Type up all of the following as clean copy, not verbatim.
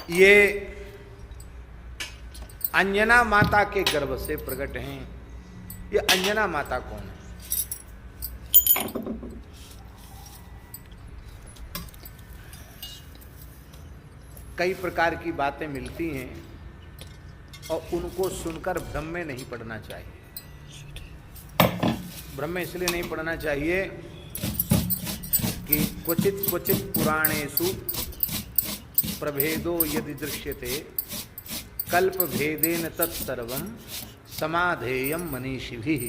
ये अंजना माता के गर्भ से प्रकट हैं। ये अंजना माता कौन है? कई प्रकार की बातें मिलती हैं और उनको सुनकर भ्रम में नहीं पड़ना चाहिए। भ्रम में इसलिए नहीं पड़ना चाहिए कि क्वचित क्वचित पुराणेषु प्रभेदो यदि दृश्यते कल्प भेदेन तत्सर्वं समाधेयम मनीषिभिः।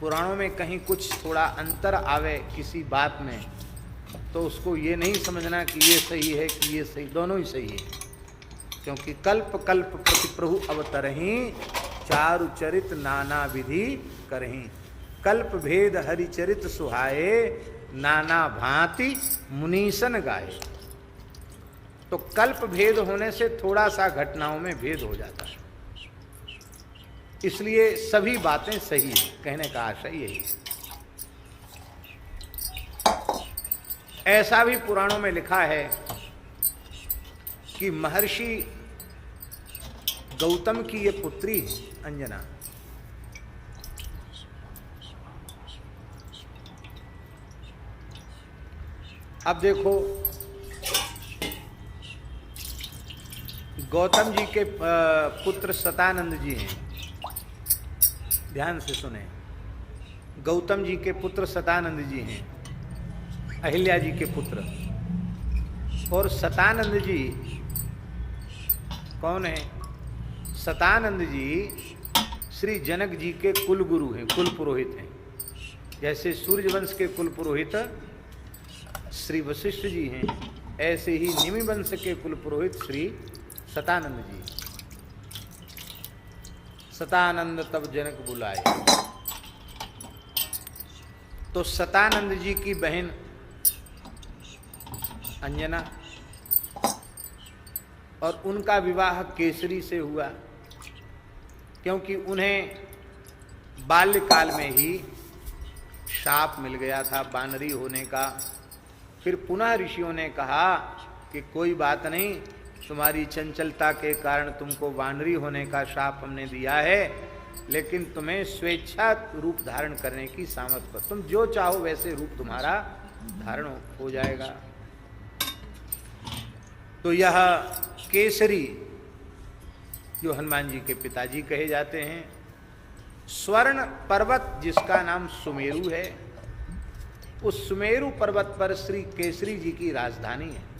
पुराणों में कहीं कुछ थोड़ा अंतर आवे किसी बात में तो उसको ये नहीं समझना कि ये सही है कि ये सही, दोनों ही सही है। क्योंकि कल्प कल्प प्रति प्रभु अवतरहीं चारु चरित नाना विधि करहीं। कल्प भेद हरिचरित सुहाए नाना भांति मुनीसन गाए। तो कल्प भेद होने से थोड़ा सा घटनाओं में भेद हो जाता है, इसलिए सभी बातें सही है, कहने का आशय यही है। ऐसा भी पुराणों में लिखा है कि महर्षि गौतम की ये पुत्री है अंजना। अब देखो, गौतम जी के पुत्र सतानंद जी हैं। ध्यान से सुने, गौतम जी के पुत्र सतानंद जी हैं, अहिल्या जी के पुत्र। और सतानंद जी कौन है? सतानंद जी श्री जनक जी के कुल गुरु हैं, कुल पुरोहित हैं। जैसे सूर्यवंश के कुल पुरोहित श्री वशिष्ठ जी हैं, ऐसे ही निमि वंश के कुल पुरोहित श्री सतानंद जी। सतानंद तब जनक बुलाए। तो सतानंद जी की बहन अंजना, और उनका विवाह केसरी से हुआ, क्योंकि उन्हें बाल्यकाल में ही शाप मिल गया था बानरी होने का। फिर पुनः ऋषियों ने कहा कि कोई बात नहीं, तुम्हारी चंचलता के कारण तुमको वानरी होने का शाप हमने दिया है, लेकिन तुम्हें स्वेच्छा रूप धारण करने की सामर्थ्य, तुम जो चाहो वैसे रूप तुम्हारा धारण हो जाएगा। तो यह केसरी जो हनुमान जी के पिताजी कहे जाते हैं, स्वर्ण पर्वत जिसका नाम सुमेरु है, उस सुमेरु पर्वत पर श्री केसरी जी की राजधानी है।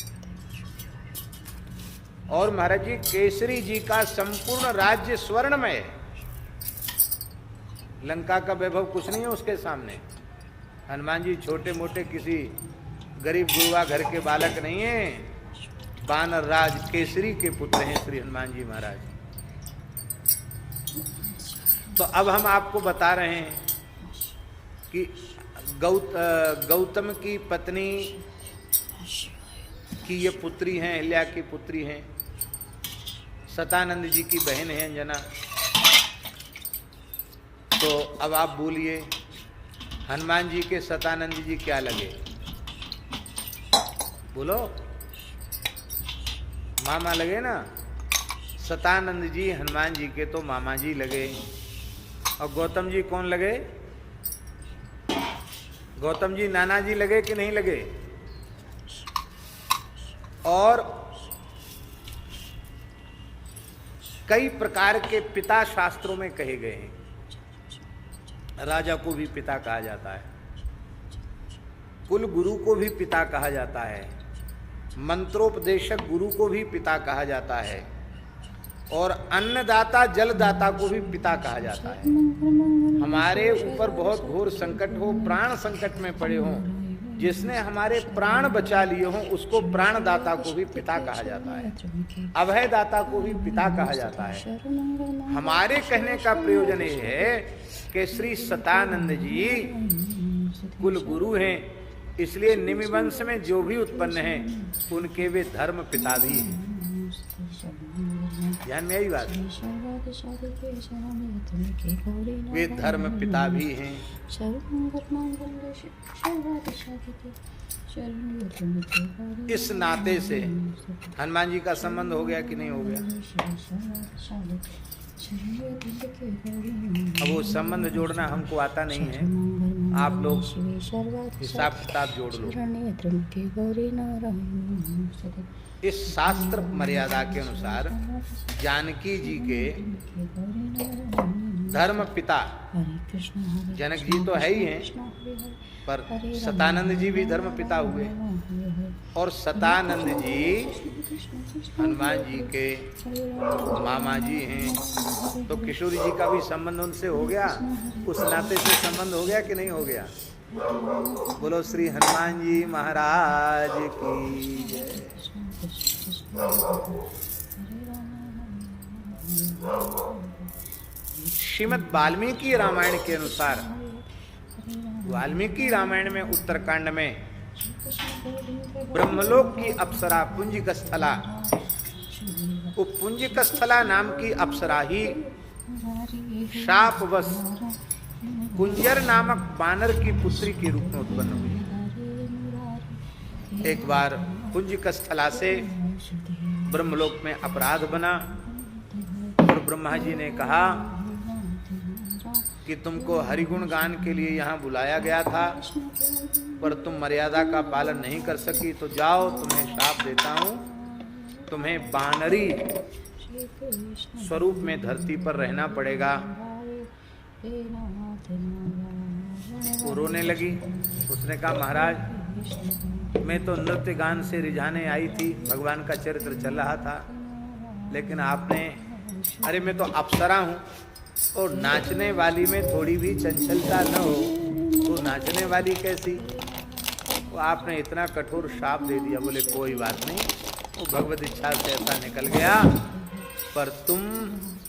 और महाराज जी, केसरी जी का संपूर्ण राज्य स्वर्णमय है। लंका का वैभव कुछ नहीं है उसके सामने। हनुमान जी छोटे मोटे किसी गरीब गुरुआ घर के बालक नहीं है, बानर राज केसरी के पुत्र हैं श्री हनुमान जी महाराज। तो अब हम आपको बता रहे हैं कि गौतम की पत्नी की ये पुत्री हैं, अहिल्या की पुत्री हैं, सतानंद जी की बहन है अंजना। तो अब आप बोलिए, हनुमान जी के सतानंद जी क्या लगे? बोलो, मामा लगे ना। सतानंद जी हनुमान जी के तो मामा जी लगे। और गौतम जी कौन लगे? गौतम जी नाना जी लगे कि नहीं लगे? और कई प्रकार के पिता शास्त्रों में कहे गए हैं। राजा को भी पिता कहा जाता है, कुल गुरु को भी पिता कहा जाता है, मंत्रोपदेशक गुरु को भी पिता कहा जाता है, और अन्नदाता जलदाता को भी पिता कहा जाता है। हमारे ऊपर बहुत घोर संकट हो, प्राण संकट में पड़े हों, जिसने हमारे प्राण बचा लिए हों, उसको प्राणदाता को भी पिता कहा जाता है, अभयदाता को भी पिता कहा जाता है। हमारे कहने का प्रयोजन ये है कि श्री सतानंद जी कुल गुरु हैं, इसलिए निमि वंश में जो भी उत्पन्न हैं उनके वे धर्म पिता भी हैं। ध्यान में यही बात, वे धर्म पिता भी हैं। इस नाते से हनुमान जी का संबंध हो गया कि नहीं हो गया? अब वो संबंध जोड़ना हमको आता नहीं है, आप लोग हिसाब किताब जोड़ लो। इस शास्त्र मर्यादा के अनुसार जानकी जी के धर्म पिता जनक जी तो है ही हैं, पर सतानंद जी भी धर्म पिता हुए, और सतानंद जी हनुमान जी के मामा जी हैं, तो किशोरी जी का भी संबंध उनसे हो गया, उस नाते से संबंध हो गया कि नहीं हो गया? बोलो श्री हनुमान जी महाराज की जय। श्रीमद् वाल्मीकि रामायण के अनुसार, वाल्मीकि रामायण में उत्तरकांड में ब्रह्मलोक की अप्सरा पुंजिकस्थला, वो पुंजिकस्थला नाम की अप्सरा ही शापवश कुंजर नामक बानर की पुत्री के रूप में उत्पन्न हुई। एक बार पुंजिकस्थला से ब्रह्मलोक में अपराध बना और ब्रह्मा जी ने कहा कि तुमको हरिगुण गान के लिए यहाँ बुलाया गया था, पर तुम मर्यादा का पालन नहीं कर सकी, तो जाओ तुम्हें श्राप देता हूँ, तुम्हें बानरी स्वरूप में धरती पर रहना पड़ेगा। वो रोने लगी। उसने कहा महाराज मैं तो नृत्य गान से रिझाने आई थी, भगवान का चरित्र चल रहा था, लेकिन आपने, अरे मैं तो अप्सरा हूँ और नाचने वाली में थोड़ी भी चंचलता न हो तो नाचने वाली कैसी? वो आपने इतना कठोर श्राप दे दिया। बोले कोई बात नहीं, वो भगवत इच्छा से ऐसा निकल गया, पर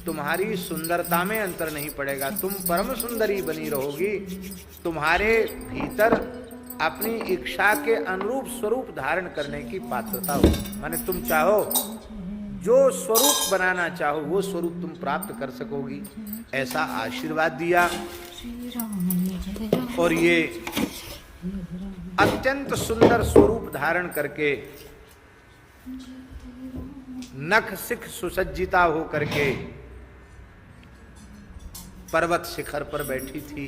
तुम्हारी सुंदरता में अंतर नहीं पड़ेगा, तुम परम सुंदरी बनी रहोगी, तुम्हारे भीतर अपनी इच्छा के अनुरूप स्वरूप धारण करने की पात्रता हो, माने तुम चाहो जो स्वरूप बनाना चाहो वो स्वरूप तुम प्राप्त कर सकोगी, ऐसा आशीर्वाद दिया। और ये अत्यंत सुंदर स्वरूप धारण करके नख सिख सुसज्जिता हो करके पर्वत शिखर पर बैठी थी।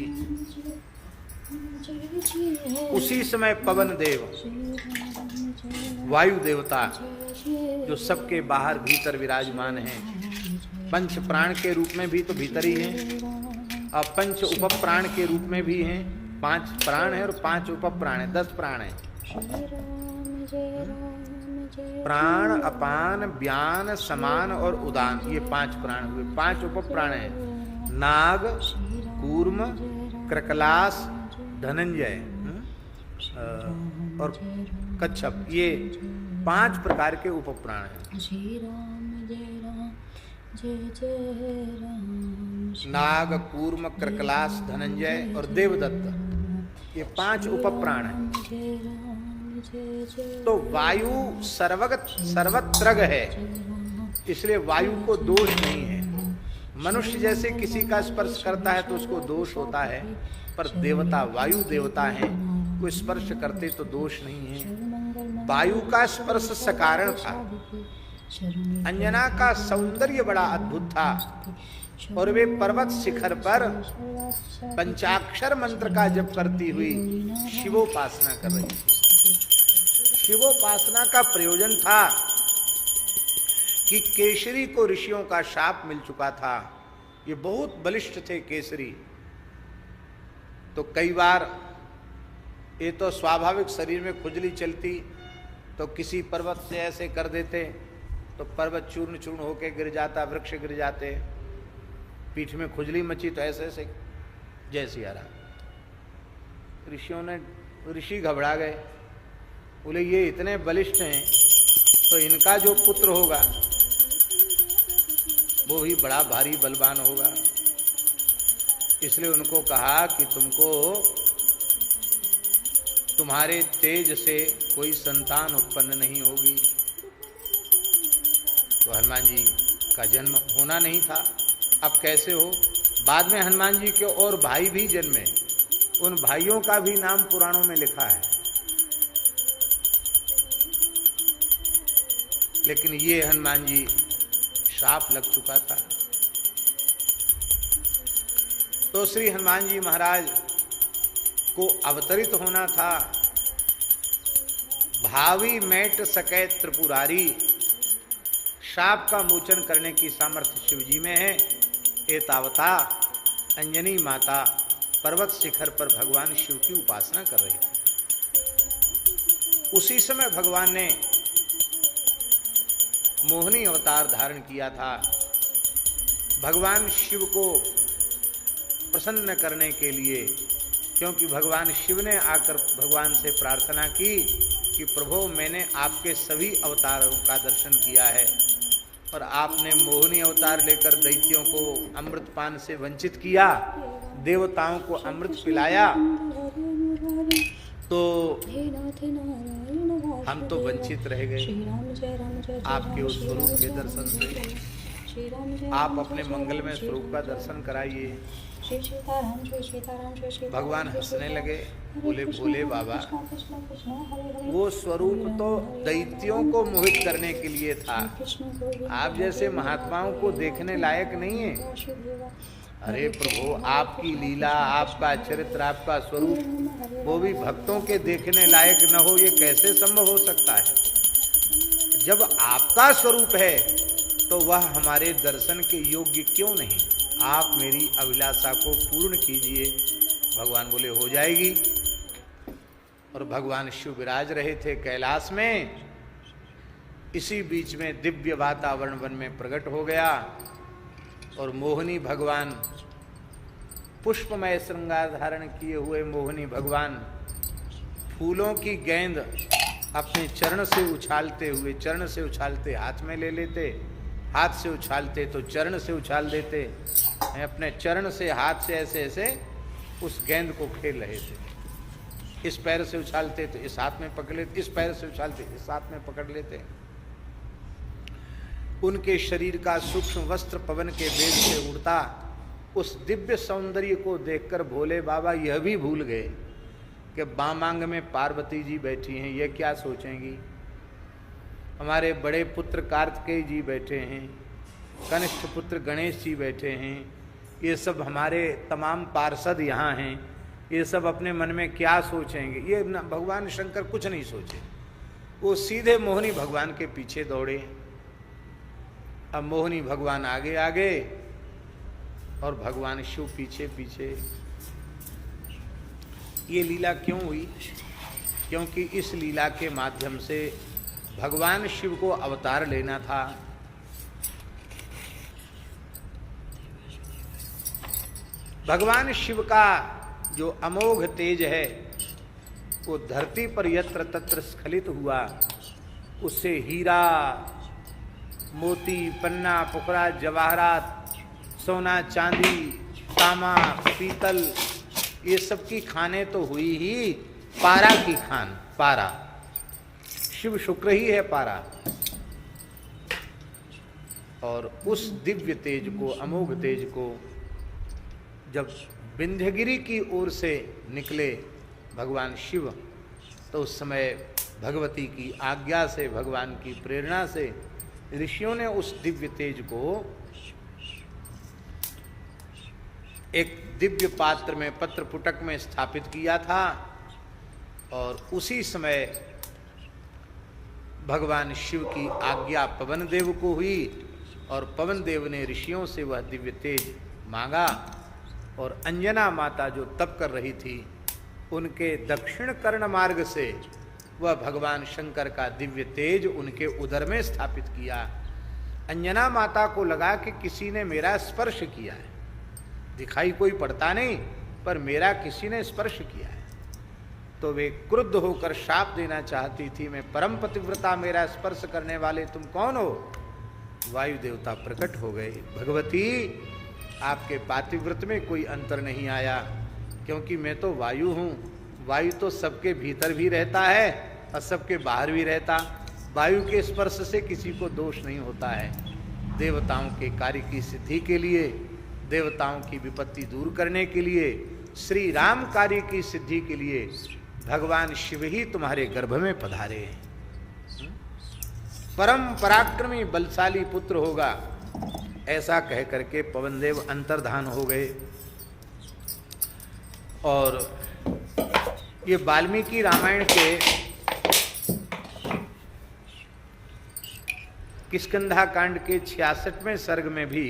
उसी समय पवन देव, वायु देवता, जो सबके बाहर भीतर विराजमान हैं, पंच प्राण के रूप में भी तो भीतर ही हैं, और पंच उप प्राण के रूप में भी हैं। 5 प्राण है और 5 उप प्राण है, 10 प्राण है। प्राण, अपान, व्यान, समान और उदान, ये 5 प्राण हुए। 5 उप प्राण है, नाग, कूर्म, कृकलास, धनंजय और कच्छप, ये 5 प्रकार के उप प्राण हैं। नाग, कूर्म, कृकलास, धनंजय और देवदत्त, ये 5 उप प्राण हैं। तो वायु सर्वत्रग है, इसलिए वायु को दोष नहीं है। मनुष्य जैसे किसी का स्पर्श करता है तो उसको दोष होता है, पर देवता, वायु देवता हैं, वो स्पर्श करते तो दोष नहीं है। वायु का स्पर्श सकारण था। अंजना का सौंदर्य बड़ा अद्भुत था, और वे पर्वत शिखर पर पंचाक्षर मंत्र का जप करती हुई शिवोपासना कर रही थी। शिवोपासना का प्रयोजन था कि केसरी को ऋषियों का शाप मिल चुका था, ये बहुत बलिष्ठ थे केसरी। तो कई बार ये तो स्वाभाविक शरीर में खुजली चलती, तो किसी पर्वत से ऐसे कर देते तो पर्वत चूर्ण चूर्ण होके गिर जाता, वृक्ष गिर जाते। पीठ में खुजली मची तो ऐसे ऐसे जैसी आ रहा। ऋषि घबरा गए, बोले ये इतने बलिष्ठ हैं तो इनका जो पुत्र होगा वो भी बड़ा भारी बलवान होगा। इसलिए उनको कहा कि तुमको तुम्हारे तेज से कोई संतान उत्पन्न नहीं होगी। तो हनुमान जी का जन्म होना नहीं था, अब कैसे हो? बाद में हनुमान जी के और भाई भी जन्मे, उन भाइयों का भी नाम पुराणों में लिखा है। लेकिन ये हनुमान जी शाप लग चुका था। तो श्री हनुमान जी महाराज को अवतरित होना था। भावी मैट सकै त्रिपुरारी, शाप का मोचन करने की सामर्थ्य शिव जी में है। एतावता अंजनी माता पर्वत शिखर पर भगवान शिव की उपासना कर रही थी। उसी समय भगवान ने मोहिनी अवतार धारण किया था। भगवान शिव को प्रसन्न करने के लिए, क्योंकि भगवान शिव ने आकर भगवान से प्रार्थना की कि प्रभु मैंने आपके सभी अवतारों का दर्शन किया है और आपने मोहिनी अवतार लेकर दैत्यों को अमृत पान से वंचित किया, देवताओं को अमृत पिलाया, तो हम तो वंचित रह गए आपके उस स्वरूप के दर्शन से। आप अपने मंगलमय स्वरूप का दर्शन कराइए। भगवान हंसने लगे, बोले भोले बाबा, वो स्वरूप तो दैत्यों को मोहित करने के लिए था, आप जैसे महात्माओं को देखने लायक नहीं है। अरे प्रभु, आपकी लीला, आपका चरित्र, आपका स्वरूप वो भी भक्तों के देखने लायक न हो, ये कैसे संभव हो सकता है? जब आपका स्वरूप है तो वह हमारे दर्शन के योग्य क्यों नहीं? आप मेरी अभिलाषा को पूर्ण कीजिए। भगवान बोले हो जाएगी। और भगवान शिव विराज रहे थे कैलाश में। इसी बीच में दिव्य वातावरण वन में प्रकट हो गया और मोहिनी भगवान, पुष्पमय श्रृंगार धारण किए हुए मोहिनी भगवान फूलों की गेंद अपने चरण से उछालते हुए, चरण से उछालते हाथ में ले लेते, हाथ से उछालते तो चरण से उछाल देते, अपने चरण से हाथ से ऐसे ऐसे उस गेंद को खेल रहे थे। इस पैर से उछालते तो इस हाथ में पकड़ लेते, इस पैर से उछालते इस हाथ में पकड़ लेते। उनके शरीर का सूक्ष्म वस्त्र पवन के वेग से उड़ता। उस दिव्य सौंदर्य को देखकर भोले बाबा यह भी भूल गए कि बामांग में पार्वती जी बैठी हैं, ये क्या सोचेंगी। हमारे बड़े पुत्र कार्तिकेय जी बैठे हैं, कनिष्ठ पुत्र गणेश जी बैठे हैं, ये सब हमारे तमाम पार्षद यहाँ हैं, ये सब अपने मन में क्या सोचेंगे। ये भगवान शंकर कुछ नहीं सोचे, वो सीधे मोहिनी भगवान के पीछे दौड़े। अब मोहिनी भगवान आगे आगे और भगवान शिव पीछे पीछे। ये लीला क्यों हुई? क्योंकि इस लीला के माध्यम से भगवान शिव को अवतार लेना था। भगवान शिव का जो अमोघ तेज है वो धरती पर यत्र तत्र स्खलित हुआ। उससे हीरा, मोती, पन्ना, पुकरा, जवाहरात, सोना, चांदी, तांबा, पीतल, ये सब की खाने तो हुई ही। पारा की खान, पारा, शिव शुक्र ही है पारा। और उस दिव्य तेज को, अमोघ तेज को जब विंध्यगिरी की ओर से निकले भगवान शिव, तो उस समय भगवती की आज्ञा से, भगवान की प्रेरणा से ऋषियों ने उस दिव्य तेज को एक दिव्य पात्र में, पत्र पुटक में स्थापित किया था। और उसी समय भगवान शिव की आज्ञा पवन देव को हुई और पवन देव ने ऋषियों से वह दिव्य तेज मांगा। और अंजना माता जो तप कर रही थी, उनके दक्षिण कर्ण मार्ग से वह भगवान शंकर का दिव्य तेज उनके उदर में स्थापित किया। अंजना माता को लगा कि किसी ने मेरा स्पर्श किया है, दिखाई कोई पड़ता नहीं पर मेरा किसी ने स्पर्श किया है। तो वे क्रुद्ध होकर शाप देना चाहती थी, मैं परम पतिव्रता, मेरा स्पर्श करने वाले तुम कौन हो? वायु देवता प्रकट हो गए। भगवती, आपके पातिव्रत में कोई अंतर नहीं आया, क्योंकि मैं तो वायु हूँ। वायु तो सबके भीतर भी रहता है और सबके बाहर भी रहता। वायु के स्पर्श से किसी को दोष नहीं होता है। देवताओं के कार्य की सिद्धि के लिए, देवताओं की विपत्ति दूर करने के लिए, श्री राम कार्य की सिद्धि के लिए भगवान शिव ही तुम्हारे गर्भ में पधारे हैं। परम पराक्रमी बलशाली पुत्र होगा, ऐसा कह करके पवनदेव अंतर्धान हो गए। और ये वाल्मीकि रामायण के किष्किंधा कांड के 66वें सर्ग में भी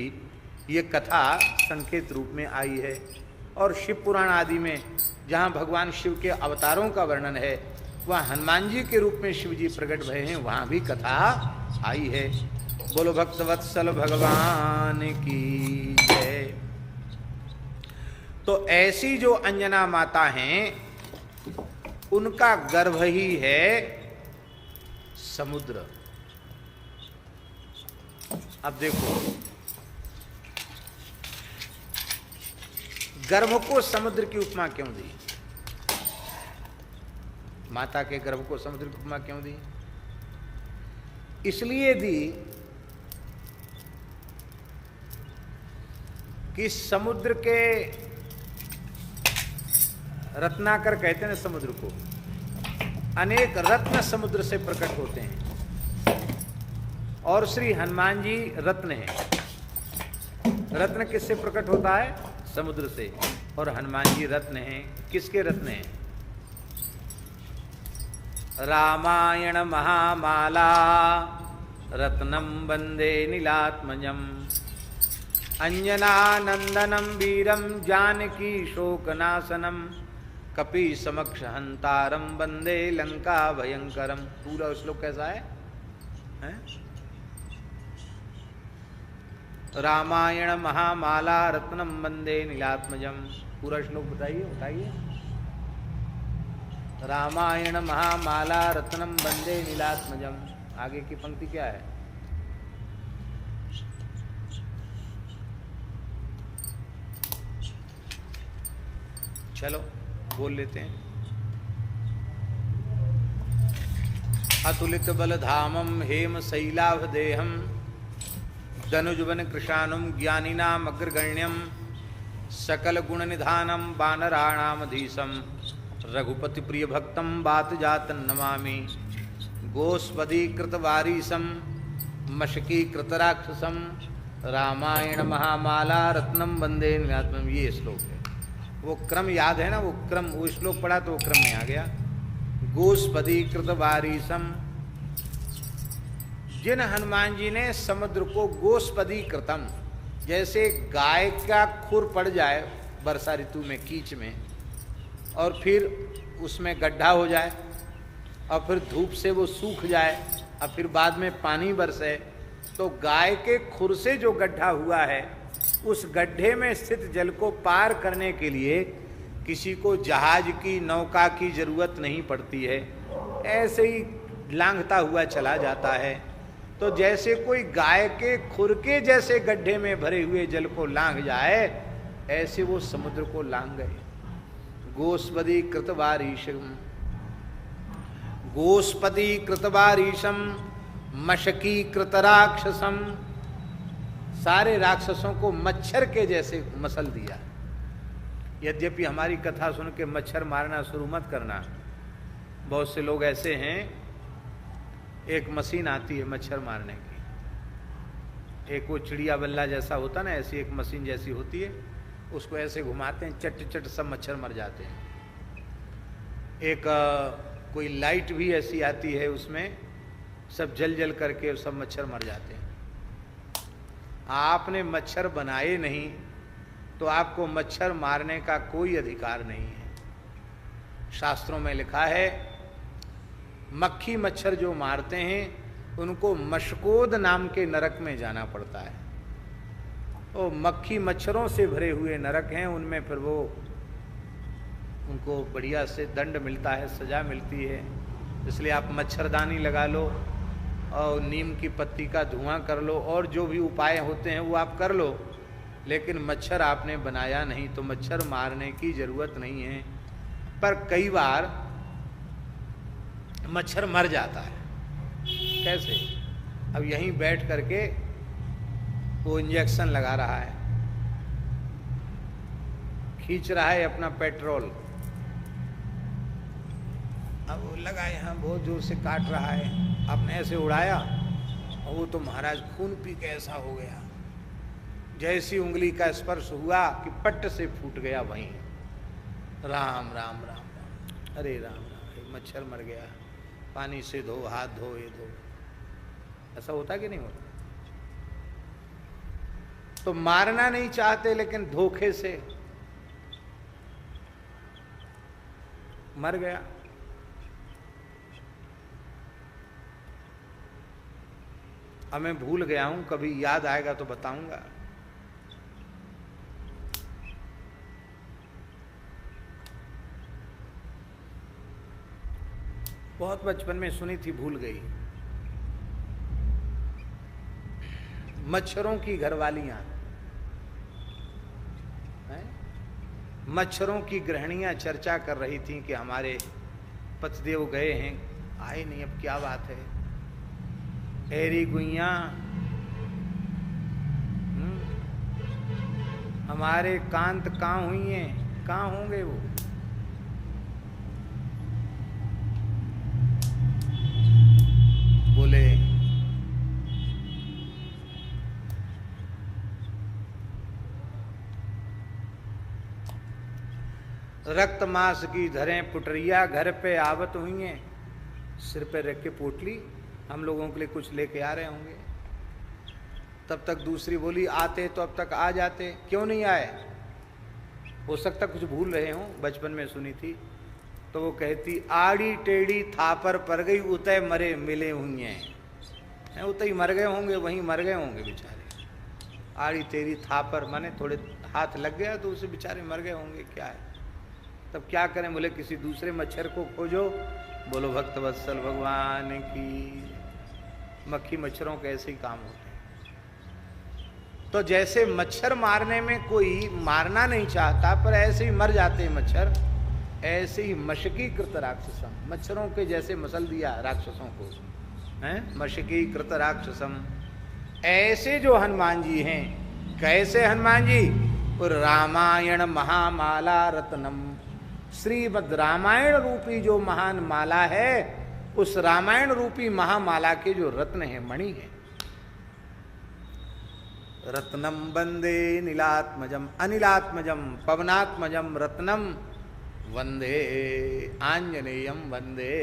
ये कथा संकेत रूप में आई है। और शिव पुराण आदि में जहाँ भगवान शिव के अवतारों का वर्णन है, वहाँ हनुमान जी के रूप में शिव जी प्रकट भये हैं, वहाँ भी कथा आई है। बोलो भक्तवत्सल भगवान की जय। तो ऐसी जो अंजना माता हैं, उनका गर्भ ही है समुद्र। अब देखो, गर्भ को समुद्र की उपमा क्यों दी? माता के गर्भ को समुद्र की उपमा क्यों दी? इसलिए दी कि समुद्र के रत्नाकर कहते हैं समुद्र को, अनेक रत्न समुद्र से प्रकट होते हैं। और श्री हनुमान जी रत्न हैं। रत्न किससे प्रकट होता है? समुद्र से। और हनुमान जी रत्न हैं। किसके रत्न हैं? रामायण महामाला रत्नम वंदे नीलात्मजम अंजनानंदनम वीरम जानकी शोकनाशनम कपि समक्ष हंतारम वंदे लंका भयंकरम। पूरा श्लोक कैसा है? रामायण महामाला रत्नम वंदे नीलात्मजम। पूरा श्लोक बताइए, बताइए। रामायण महामाला रत्नम वंदे नीलात्मजम। आगे की पंक्ति क्या है? चलो बोल लेते हैं। अतुलित बलधामम हेम शैलाभदेहम धनुजवन कृशानुम ज्ञानिनाम अग्रगण्यम सकल गुण निधानम वानराणामधीशम रघुपति प्रिय भक्तम बात जात नमामि गोस्पदी कृतवारीशम मशकी कृतराक्षसम रामायण महामाला रत्नम वंदे नीलात्मजम। ये श्लोक है। वो क्रम याद है ना? वो क्रम, वो श्लोक पढ़ा तो वो क्रम में आ गया। गोस्पदी कृतवारीशम। जिन हनुमान जी ने समुद्र को गोस्पदी कृतम, जैसे गाय का खुर पड़ जाए वर्षा ऋतु में कीच में, और फिर उसमें गड्ढा हो जाए, और फिर धूप से वो सूख जाए, और फिर बाद में पानी बरसे, तो गाय के खुर से जो गड्ढा हुआ है, उस गड्ढे में स्थित जल को पार करने के लिए किसी को जहाज की, नौका की जरूरत नहीं पड़ती है। ऐसे ही लांघता हुआ चला जाता है। तो जैसे कोई गाय के खुर के जैसे गड्ढे में भरे हुए जल को लांघ जाए, ऐसे वो समुद्र को लांघ गए। गोस्पदी कृतवारीशम, गोस्पदी कृतवारीशम मशकी कृतराक्षसम। सारे राक्षसों को मच्छर के जैसे मसल दिया। यद्यपि हमारी कथा सुन के मच्छर मारना शुरू मत करना। बहुत से लोग ऐसे हैं, एक मशीन आती है मच्छर मारने की, एक वो चिड़िया बल्ला जैसा होता ना, ऐसी एक मशीन जैसी होती है, उसको ऐसे घुमाते हैं, चट चट सब मच्छर मर जाते हैं। एक कोई लाइट भी ऐसी आती है, उसमें सब जल जल करके सब मच्छर मर जाते हैं। आपने मच्छर बनाए नहीं तो आपको मच्छर मारने का कोई अधिकार नहीं है। शास्त्रों में लिखा है, मक्खी मच्छर जो मारते हैं उनको मशकोद नाम के नरक में जाना पड़ता है। तो मक्खी मच्छरों से भरे हुए नरक हैं, उनमें फिर वो उनको बढ़िया से दंड मिलता है, सजा मिलती है। इसलिए आप मच्छरदानी लगा लो और नीम की पत्ती का धुआं कर लो, और जो भी उपाय होते हैं वो आप कर लो, लेकिन मच्छर आपने बनाया नहीं तो मच्छर मारने की जरूरत नहीं है। पर कई बार मच्छर मर जाता है। कैसे? अब यहीं बैठ करके वो इंजेक्शन लगा रहा है, खींच रहा है अपना पेट्रोल, अब वो लगा यहाँ बहुत जोर से काट रहा है, आपने ऐसे उड़ाया और वो तो महाराज खून पी के ऐसा हो गया, जैसी उंगली का स्पर्श हुआ कि पट्ट से फूट गया वहीं। राम राम राम राम, अरे राम राम, मच्छर मर गया, पानी से धो, हाथ धो, ये धो। ऐसा होता कि नहीं होता? तो मारना नहीं चाहते लेकिन धोखे से मर गया। अब मैं भूल गया हूं, कभी याद आएगा तो बताऊंगा। बहुत बचपन में सुनी थी, भूल गई। मच्छरों की घरवालियां, मच्छरों की गृहिणियां चर्चा कर रही थी कि हमारे पतिदेव गए हैं, आए नहीं, अब क्या बात है। एरी गुइया, हमारे कांत कहाँ हुई हैं, कहाँ होंगे वो। बोले रक्त मांस की धरें पुटरिया, घर पे आवत हुई हैं, सिर पे रख के पोटली, हम लोगों के लिए कुछ लेके आ रहे होंगे। तब तक दूसरी बोली आते तो अब तक आ जाते, क्यों नहीं आए। हो सकता कुछ भूल रहे हों, बचपन में सुनी थी। तो वो कहती आड़ी टेढ़ी थापर पर गई, उतय मरे मिले हुई हैं। उतय मर गए होंगे, वहीं मर गए होंगे बेचारे। आड़ी टेढ़ी थापर माने थोड़े हाथ लग गया तो उसे बेचारे मर गए होंगे, क्या है। तब क्या करें, बोले किसी दूसरे मच्छर को खोजो। बोलो भक्त वत्सल भगवान की। मक्खी मच्छरों के ऐसे ही काम होते हैं। तो जैसे मच्छर मारने में कोई मारना नहीं चाहता पर ऐसे ही मर जाते हैं मच्छर, ऐसे ही मशकीकृत राक्षसम, मच्छरों के जैसे मसल दिया राक्षसों को, हैं मशकीकृत राक्षसम। ऐसे जो हनुमान जी हैं, कैसे हनुमान जी, और रामायण महामाला रत्नम, श्रीमद् रामायण रूपी जो महान माला है, उस रामायण रूपी महामाला के जो रत्न है, मणि है। रत्नम वंदे नीलात्मजम अनिलात्मजम पवनात्मजम रत्नम वंदे आंजनेयम वंदे।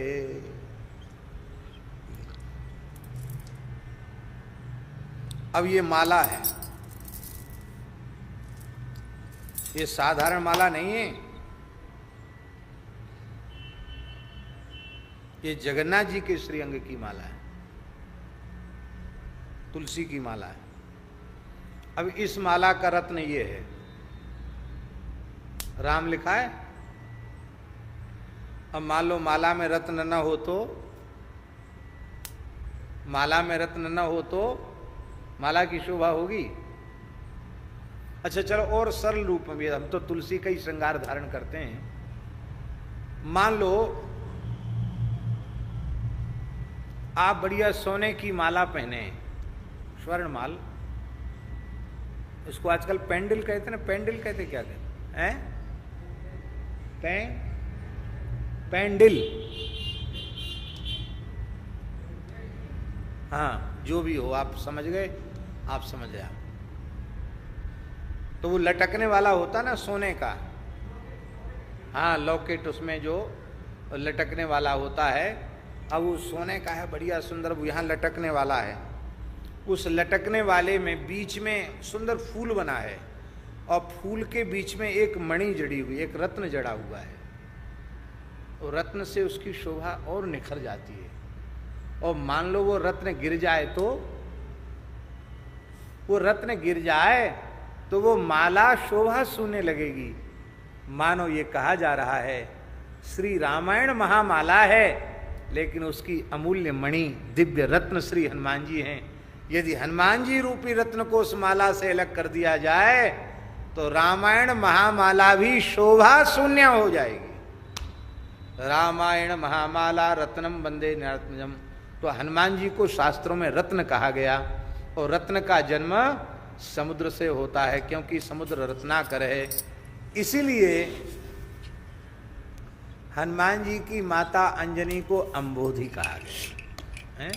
अब ये माला है, ये साधारण माला नहीं है, ये जगन्नाथ जी के श्रीअंग की माला है, तुलसी की माला है। अब इस माला का रत्न ये है, राम लिखा है। अब मान लो माला में रत्न न हो तो, माला में रत्न न हो तो माला की शोभा होगी। अच्छा चलो और सरल रूप में भी, हम तो तुलसी का ही श्रृंगार धारण करते हैं। मान लो आप बढ़िया सोने की माला पहने, स्वर्ण माल, इसको आजकल पेंडल कहते हैं ना, पेंडल कहते क्या कहते हैं, पेंडल, हाँ जो भी हो आप समझ गए, आप समझ गए। तो वो लटकने वाला होता ना सोने का, हाँ लॉकेट, उसमें जो लटकने वाला होता है। अब वो सोने का है, बढ़िया सुंदर, वो यहाँ लटकने वाला है। उस लटकने वाले में बीच में सुंदर फूल बना है, और फूल के बीच में एक मणि जड़ी हुई, एक रत्न जड़ा हुआ है। और रत्न से उसकी शोभा और निखर जाती है। और मान लो वो रत्न गिर जाए तो, वो रत्न गिर जाए तो वो माला शोभा शून्य लगेगी। मानो ये कहा जा रहा है श्री रामायण महामाला है, लेकिन उसकी अमूल्य मणि दिव्य रत्न श्री हनुमान जी हैं। यदि हनुमान जी रूपी रत्न को उस माला से अलग कर दिया जाए तो रामायण महामाला भी शोभा शून्य हो जाएगी। रामायण महामाला रत्नम वंदे नीलात्मजम। तो हनुमान जी को शास्त्रों में रत्न कहा गया, और रत्न का जन्म समुद्र से होता है, क्योंकि समुद्र रत्नाकर है। इसीलिए हनुमान जी की माता अंजनी को अंबोधि कहा गया है।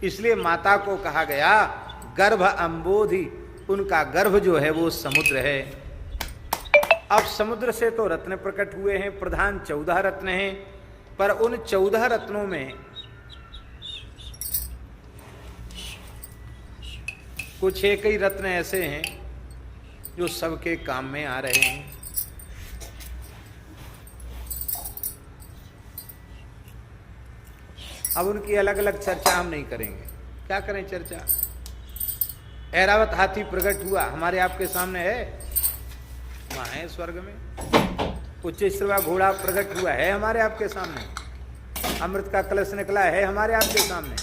इसलिए माता को कहा गया गर्भ अम्बोधि, उनका गर्भ जो है वो समुद्र है। अब समुद्र से तो रत्न प्रकट हुए हैं, प्रधान 14 रत्न हैं, पर उन 14 रत्नों में कुछ एक ही रत्न ऐसे हैं जो सबके काम में आ रहे हैं। अब उनकी अलग अलग चर्चा हम नहीं करेंगे, क्या करें चर्चा। ऐरावत हाथी प्रकट हुआ, हमारे आपके सामने है, वहां है स्वर्ग में। उच्चैश्रवा घोड़ा प्रकट हुआ है हमारे आपके सामने। अमृत का कलश निकला है हमारे आपके सामने।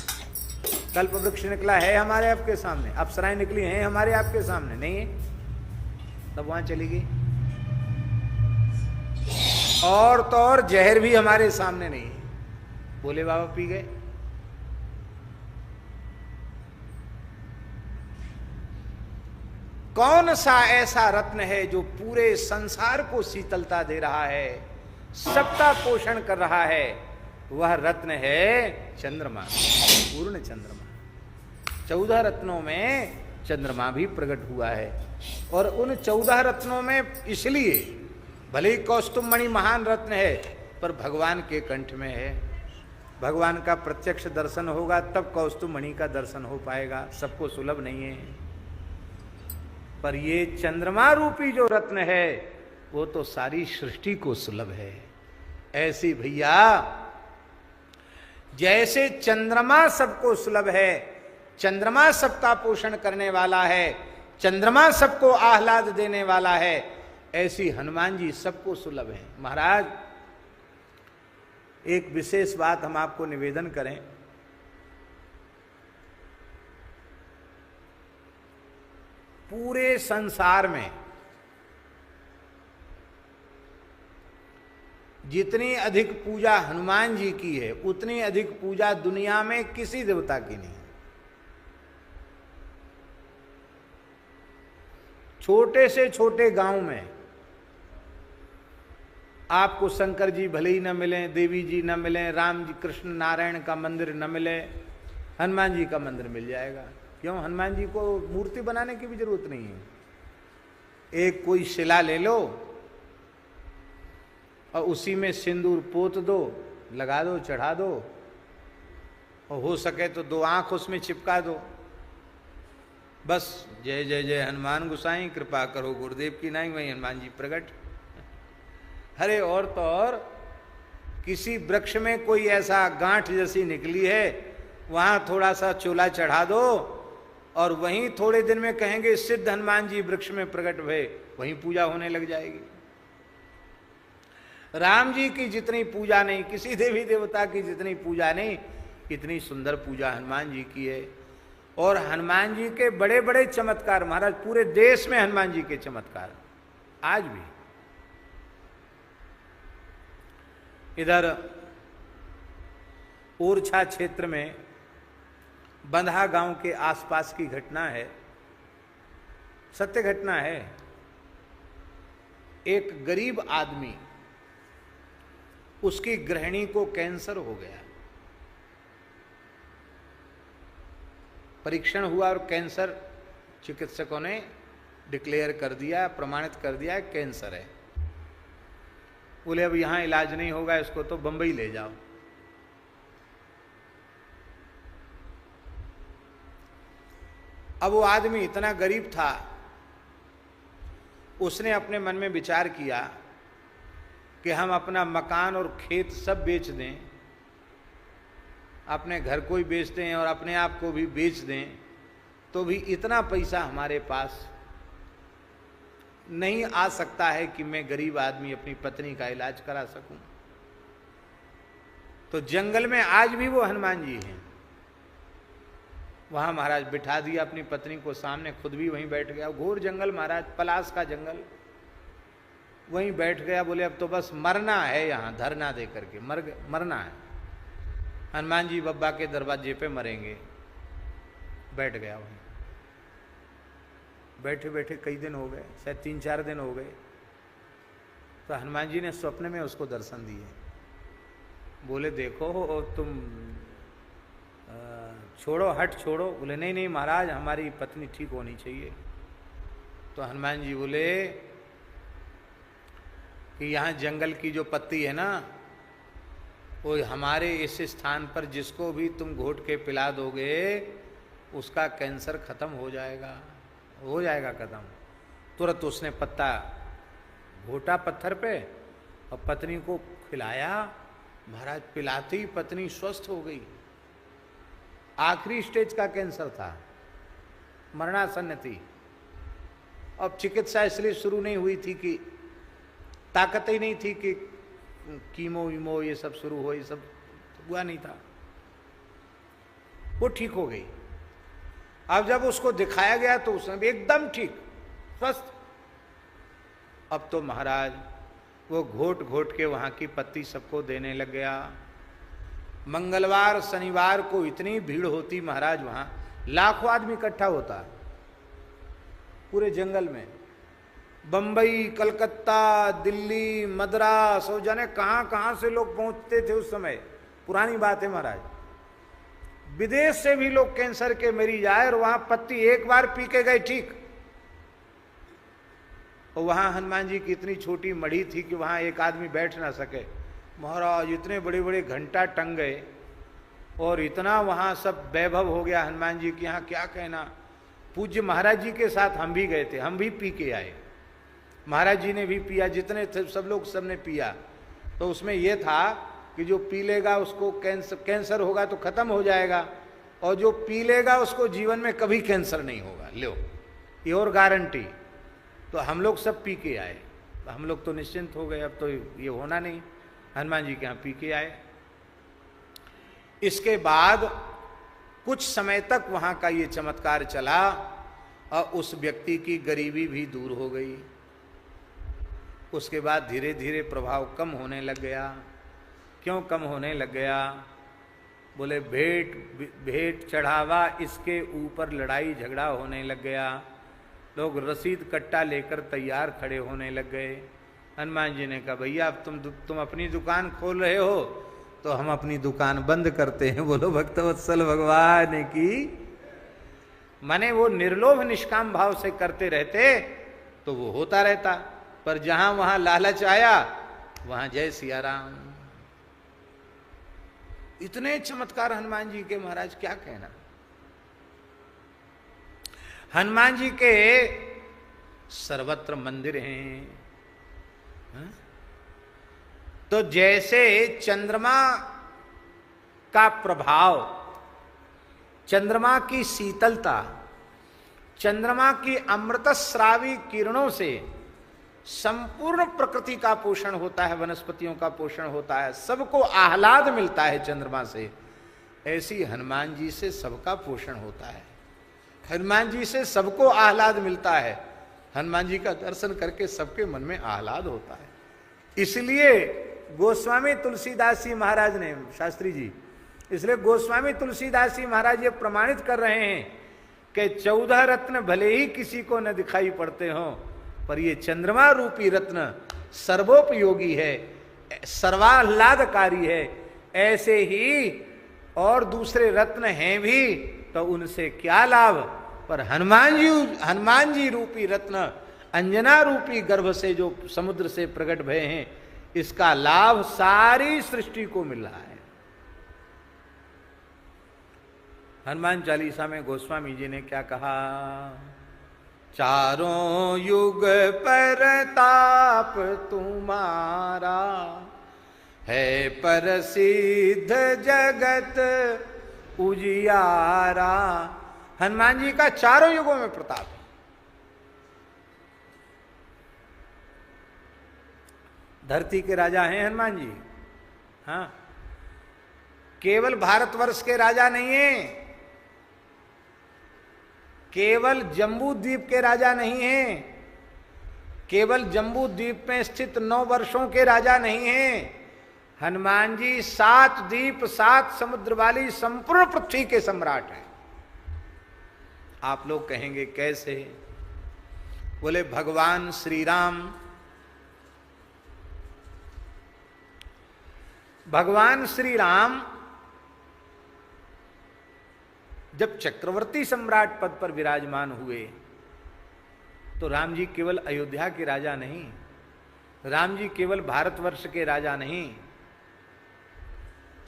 कल्प वृक्ष निकला है हमारे आपके सामने। अप्सराएं निकली हैं हमारे आपके सामने, नहीं है तब वहां चली गई। और तो और जहर भी हमारे सामने नहीं है, बोले बाबा पी गए। कौन सा ऐसा रत्न है जो पूरे संसार को शीतलता दे रहा है, सबका पोषण कर रहा है? वह रत्न है चंद्रमा, पूर्ण चंद्रमा। 14 रत्नों में चंद्रमा भी प्रकट हुआ है। और उन 14 रत्नों में इसलिए, भले ही कौस्तुभमणि महान रत्न है, पर भगवान के कंठ में है। भगवान का प्रत्यक्ष दर्शन होगा तब कौस्तुभमणि का दर्शन हो पाएगा, सबको सुलभ नहीं है। पर ये चंद्रमा रूपी जो रत्न है वो तो सारी सृष्टि को सुलभ है। ऐसी भैया जैसे चंद्रमा सबको सुलभ है, चंद्रमा सबका पोषण करने वाला है, चंद्रमा सबको आह्लाद देने वाला है, ऐसी हनुमान जी सबको सुलभ है। महाराज एक विशेष बात हम आपको निवेदन करें, पूरे संसार में जितनी अधिक पूजा हनुमान जी की है, उतनी अधिक पूजा दुनिया में किसी देवता की नहीं। छोटे से छोटे गांव में आपको शंकर जी भले ही न मिले, देवी जी न मिले, राम जी कृष्ण नारायण का मंदिर न मिले, हनुमान जी का मंदिर मिल जाएगा। क्यों? हनुमान जी को मूर्ति बनाने की भी जरूरत नहीं है। एक कोई शिला ले लो और उसी में सिंदूर पोत दो, लगा दो, चढ़ा दो, और हो सके तो 2 आंख उसमें चिपका दो, बस जय जय जय हनुमान गोसाई कृपा करो गुरुदेव की नाई, वही हनुमान जी प्रकट। अरे और तो और किसी वृक्ष में कोई ऐसा गांठ जैसी निकली है, वहां थोड़ा सा चोला चढ़ा दो और वहीं थोड़े दिन में कहेंगे सिद्ध हनुमान जी वृक्ष में प्रकट हुए, वहीं पूजा होने लग जाएगी। राम जी की जितनी पूजा नहीं, किसी देवी देवता की जितनी पूजा नहीं, इतनी सुंदर पूजा हनुमान जी की है। और हनुमान जी के बड़े बड़े चमत्कार, महाराज पूरे देश में हनुमान जी के चमत्कार आज भी। इधर ओरछा क्षेत्र में बंधा गांव के आसपास की घटना है, सत्य घटना है। एक गरीब आदमी, उसकी गृहिणी को कैंसर हो गया, परीक्षण हुआ और कैंसर चिकित्सकों ने डिक्लेयर कर दिया, प्रमाणित कर दिया कैंसर है। बोले अब यहां इलाज नहीं होगा, इसको तो बंबई ले जाओ। अब वो आदमी इतना गरीब था, उसने अपने मन में विचार किया कि हम अपना मकान और खेत सब बेच दें, अपने घर को ही बेच दें और अपने आप को भी बेच दें, तो भी इतना पैसा हमारे पास नहीं आ सकता है कि मैं गरीब आदमी अपनी पत्नी का इलाज करा सकूं। तो जंगल में आज भी वो हनुमान जी हैं, वहां महाराज बिठा दिया अपनी पत्नी को सामने, खुद भी वहीं बैठ गया। घोर जंगल महाराज, पलास का जंगल, वहीं बैठ गया। बोले अब तो बस मरना है, यहां धरना दे करके मरना है, हनुमान जी बब्बा के दरवाजे पे मरेंगे। बैठ गया वहीं, बैठे बैठे कई दिन हो गए, शायद 3-4 दिन हो गए। तो हनुमान जी ने स्वप्न में उसको दर्शन दिए। बोले देखो तुम छोड़ो, हट छोड़ो। बोले नहीं नहीं महाराज, हमारी पत्नी ठीक होनी चाहिए। तो हनुमान जी बोले कि यहाँ जंगल की जो पत्ती है ना, वो हमारे इस स्थान पर जिसको भी तुम घोट के पिला दोगे उसका कैंसर खत्म हो जाएगा, हो जाएगा खत्म। तुरंत उसने पत्ता घोटा पत्थर पे और पत्नी को खिलाया। महाराज पिलाते ही पत्नी स्वस्थ हो गई। आखिरी स्टेज का कैंसर था, मरणासन्न थी। अब चिकित्सा इसलिए शुरू नहीं हुई थी कि ताकत ही नहीं थी कि कीमो वीमो ये सब शुरू हो, ये सब हुआ नहीं था। वो ठीक हो गई। अब जब उसको दिखाया गया तो उसने भी एकदम ठीक, स्वस्थ। अब तो महाराज वो घोट घोट के वहां की पत्ती सबको देने लग गया। मंगलवार शनिवार को इतनी भीड़ होती महाराज, वहां लाखों आदमी इकट्ठा होता पूरे जंगल में। बंबई, कलकत्ता, दिल्ली, मद्रास और जाने कहां कहां से लोग पहुंचते थे उस समय। पुरानी बात है महाराज। विदेश से भी लोग कैंसर के मरीज आए और वहां पत्ती एक बार पी के गए ठीक। और वहां हनुमान जी की इतनी छोटी मढ़ी थी कि वहां एक आदमी बैठ ना सके। महाराज इतने बड़े बड़े घंटा टंग गए और इतना वहां सब वैभव हो गया हनुमान जी के यहाँ, क्या कहना। पूज्य महाराज जी के साथ हम भी गए थे, हम भी पी के आए। महाराज जी ने भी पिया, जितने थे सब लोग सबने पिया। तो उसमें यह था कि जो पी लेगा उसको कैंसर होगा तो खत्म हो जाएगा, और जो पी लेगा उसको जीवन में कभी कैंसर नहीं होगा। लो ये और गारंटी। तो हम लोग सब पी के आए। हम लोग तो निश्चिंत हो गए, अब तो ये होना नहीं। हनुमान जी के यहाँ पी के आए। इसके बाद कुछ समय तक वहां का ये चमत्कार चला और उस व्यक्ति की गरीबी भी दूर हो गई। उसके बाद धीरे धीरे प्रभाव कम होने लग गया। क्यों कम होने लग गया? बोले भेंट चढ़ावा, इसके ऊपर लड़ाई झगड़ा होने लग गया। लोग रसीद कट्टा लेकर तैयार खड़े होने लग गए। हनुमान जी ने कहा भैया अब तुम अपनी दुकान खोल रहे हो तो हम अपनी दुकान बंद करते हैं। बोलो भक्तवत्सल भगवान की। माने वो निर्लोभ निष्काम भाव से करते रहते तो वो होता रहता, पर जहां वहां लालच आया वहां जय सिया राम। इतने चमत्कार हनुमान जी के महाराज, क्या कहना। हनुमान जी के सर्वत्र मंदिर हैं। तो जैसे चंद्रमा का प्रभाव, चंद्रमा की शीतलता, चंद्रमा की अमृतस्रावी किरणों से संपूर्ण प्रकृति का पोषण होता है, वनस्पतियों का पोषण होता है, सबको आह्लाद मिलता है चंद्रमा से, ऐसी हनुमान जी से सबका पोषण होता है। हनुमान जी से सबको आह्लाद मिलता है। हनुमान जी का दर्शन करके सबके मन में आह्लाद होता है। इसलिए गोस्वामी तुलसीदास जी महाराज ने, शास्त्री जी, इसलिए गोस्वामी तुलसीदास जी महाराज ये प्रमाणित कर रहे हैं कि 14 रत्न भले ही किसी को न दिखाई पड़ते हों, पर ये चंद्रमा रूपी रत्न सर्वोपयोगी है, सर्वाह्लादकारी है। ऐसे ही और दूसरे रत्न हैं भी, तो उनसे क्या लाभ, पर हनुमान जी रूपी रत्न अंजना रूपी गर्भ से जो समुद्र से प्रकट भये हैं, इसका लाभ सारी सृष्टि को मिल रहा है। हनुमान चालीसा में गोस्वामी जी ने क्या कहा? चारों युग परताप तुम्हारा है, प्रसिद्ध जगत उजियारा। हनुमान जी का चारों युगों में प्रताप है। धरती के राजा हैं हनुमान जी। हाँ, केवल भारतवर्ष के राजा नहीं हैं, केवल जम्बू द्वीप के राजा नहीं हैं, केवल जम्बू द्वीप में स्थित 9 वर्षों के राजा नहीं हैं। हनुमान जी 7 द्वीप 7 समुद्र वाली संपूर्ण पृथ्वी के सम्राट हैं। आप लोग कहेंगे कैसे? बोले भगवान श्री राम, भगवान श्री राम जब चक्रवर्ती सम्राट पद पर विराजमान हुए तो राम जी केवल अयोध्या के राजा नहीं, राम जी केवल भारतवर्ष के राजा नहीं,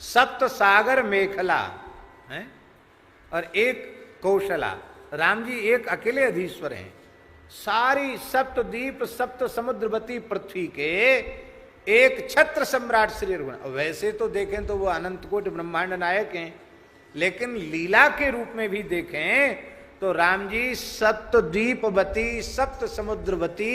सप्त सागर मेखला है और एक कौशला, राम जी एक अकेले अधीश्वर हैं। सारी सप्तद्वीप सप्त समुद्रवती पृथ्वी के एक छत्र सम्राट श्री रघुनाथ। वैसे तो देखें तो वो अनंत कोटि ब्रह्मांड नायक हैं, लेकिन लीला के रूप में भी देखें तो राम जी सप्तद्वीपवती सप्त समुद्रवती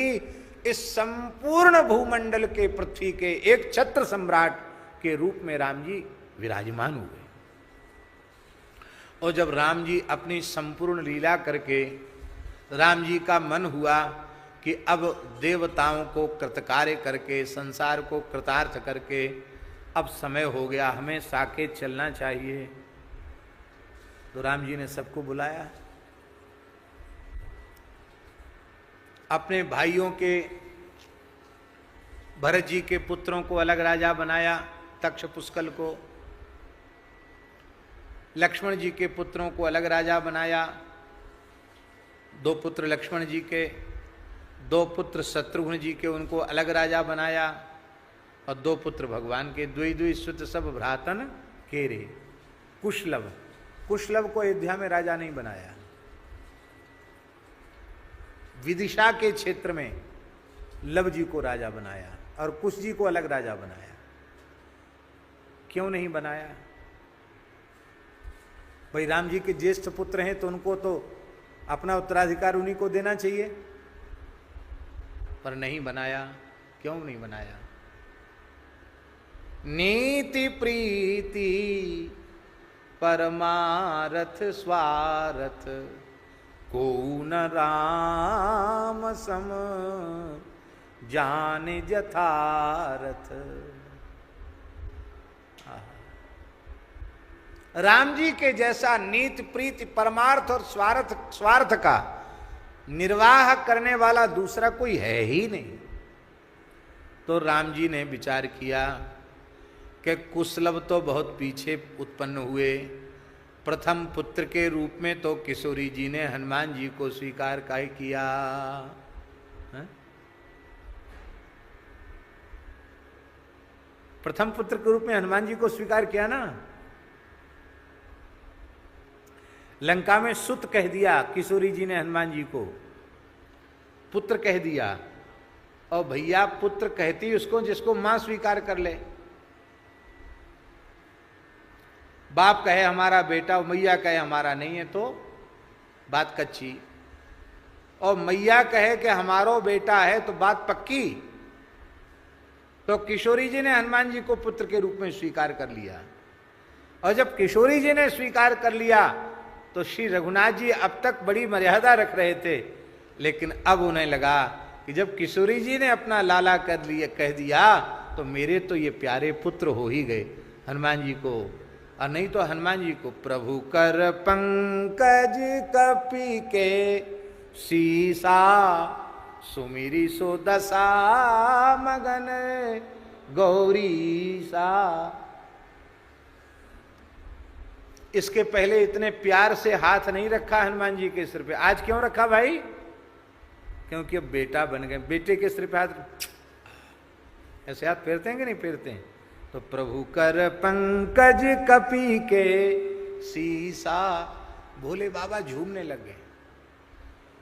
इस संपूर्ण भूमंडल के पृथ्वी के एक छत्र सम्राट के रूप में राम जी विराजमान हुए। और जब राम जी अपनी संपूर्ण लीला करके राम जी का मन हुआ कि अब देवताओं को कृतकार्य करके संसार को कृतार्थ करके अब समय हो गया, हमें साकेत चलना चाहिए, तो राम जी ने सबको बुलाया। अपने भाइयों के भरत जी के पुत्रों को अलग राजा बनाया, तक्ष पुष्कल को, लक्ष्मण जी के पुत्रों को अलग राजा बनाया, 2 पुत्र लक्ष्मण जी के, 2 पुत्र शत्रुघ्न जी के, उनको अलग राजा बनाया, और 2 पुत्र भगवान के, द्वि द्वि सुत सब भ्रातन केरे। कुशलभ, कुशलभ को अयोध्या में राजा नहीं बनाया, विदिशा के क्षेत्र में लव जी को राजा बनाया और कुश जी को अलग राजा बनाया। क्यों नहीं बनाया? भाई राम जी के ज्येष्ठ पुत्र हैं तो उनको तो अपना उत्तराधिकार उन्हीं को देना चाहिए, पर नहीं बनाया। क्यों नहीं बनाया? नीति प्रीति परमारथ स्वार्थ को न राम सम जाने यथार्थ। राम जी के जैसा नीति प्रीति परमार्थ और स्वार्थ का निर्वाह करने वाला दूसरा कोई है ही नहीं। तो राम जी ने विचार किया कि कुशलभ तो बहुत पीछे उत्पन्न हुए, प्रथम पुत्र के रूप में तो किशोरी जी ने हनुमान जी को स्वीकार काहे किया? प्रथम पुत्र के रूप में हनुमान जी को स्वीकार किया ना। लंका में सुत कह दिया किशोरी जी ने हनुमान जी को, पुत्र कह दिया। और भैया पुत्र कहती उसको जिसको मां स्वीकार कर ले। बाप कहे हमारा बेटा, मैया कहे हमारा नहीं है तो बात कच्ची, और मैया कहे कि हमारो बेटा है तो बात पक्की। तो किशोरी जी ने हनुमान जी को पुत्र के रूप में स्वीकार कर लिया। और जब किशोरी जी ने स्वीकार कर लिया तो श्री रघुनाथ जी अब तक बड़ी मर्यादा रख रहे थे, लेकिन अब उन्हें लगा कि जब किशोरी जी ने अपना लाला कर लिया, कह दिया, तो मेरे तो ये प्यारे पुत्र हो ही गए हनुमान जी को। और नहीं तो हनुमान जी को प्रभु कर पंकज कपि के सीसा सुमिरी सो दशा मगन गौरी सा। इसके पहले इतने प्यार से हाथ नहीं रखा हनुमान जी के सिर पे। आज क्यों रखा भाई? क्योंकि अब बेटा बन गए, बेटे के सिर पे हाथ ऐसे हाथ फेरते हैं कि नहीं फेरते हैं? तो प्रभु कर पंकज कपि के सीसा। भोले बाबा झूमने लग गए।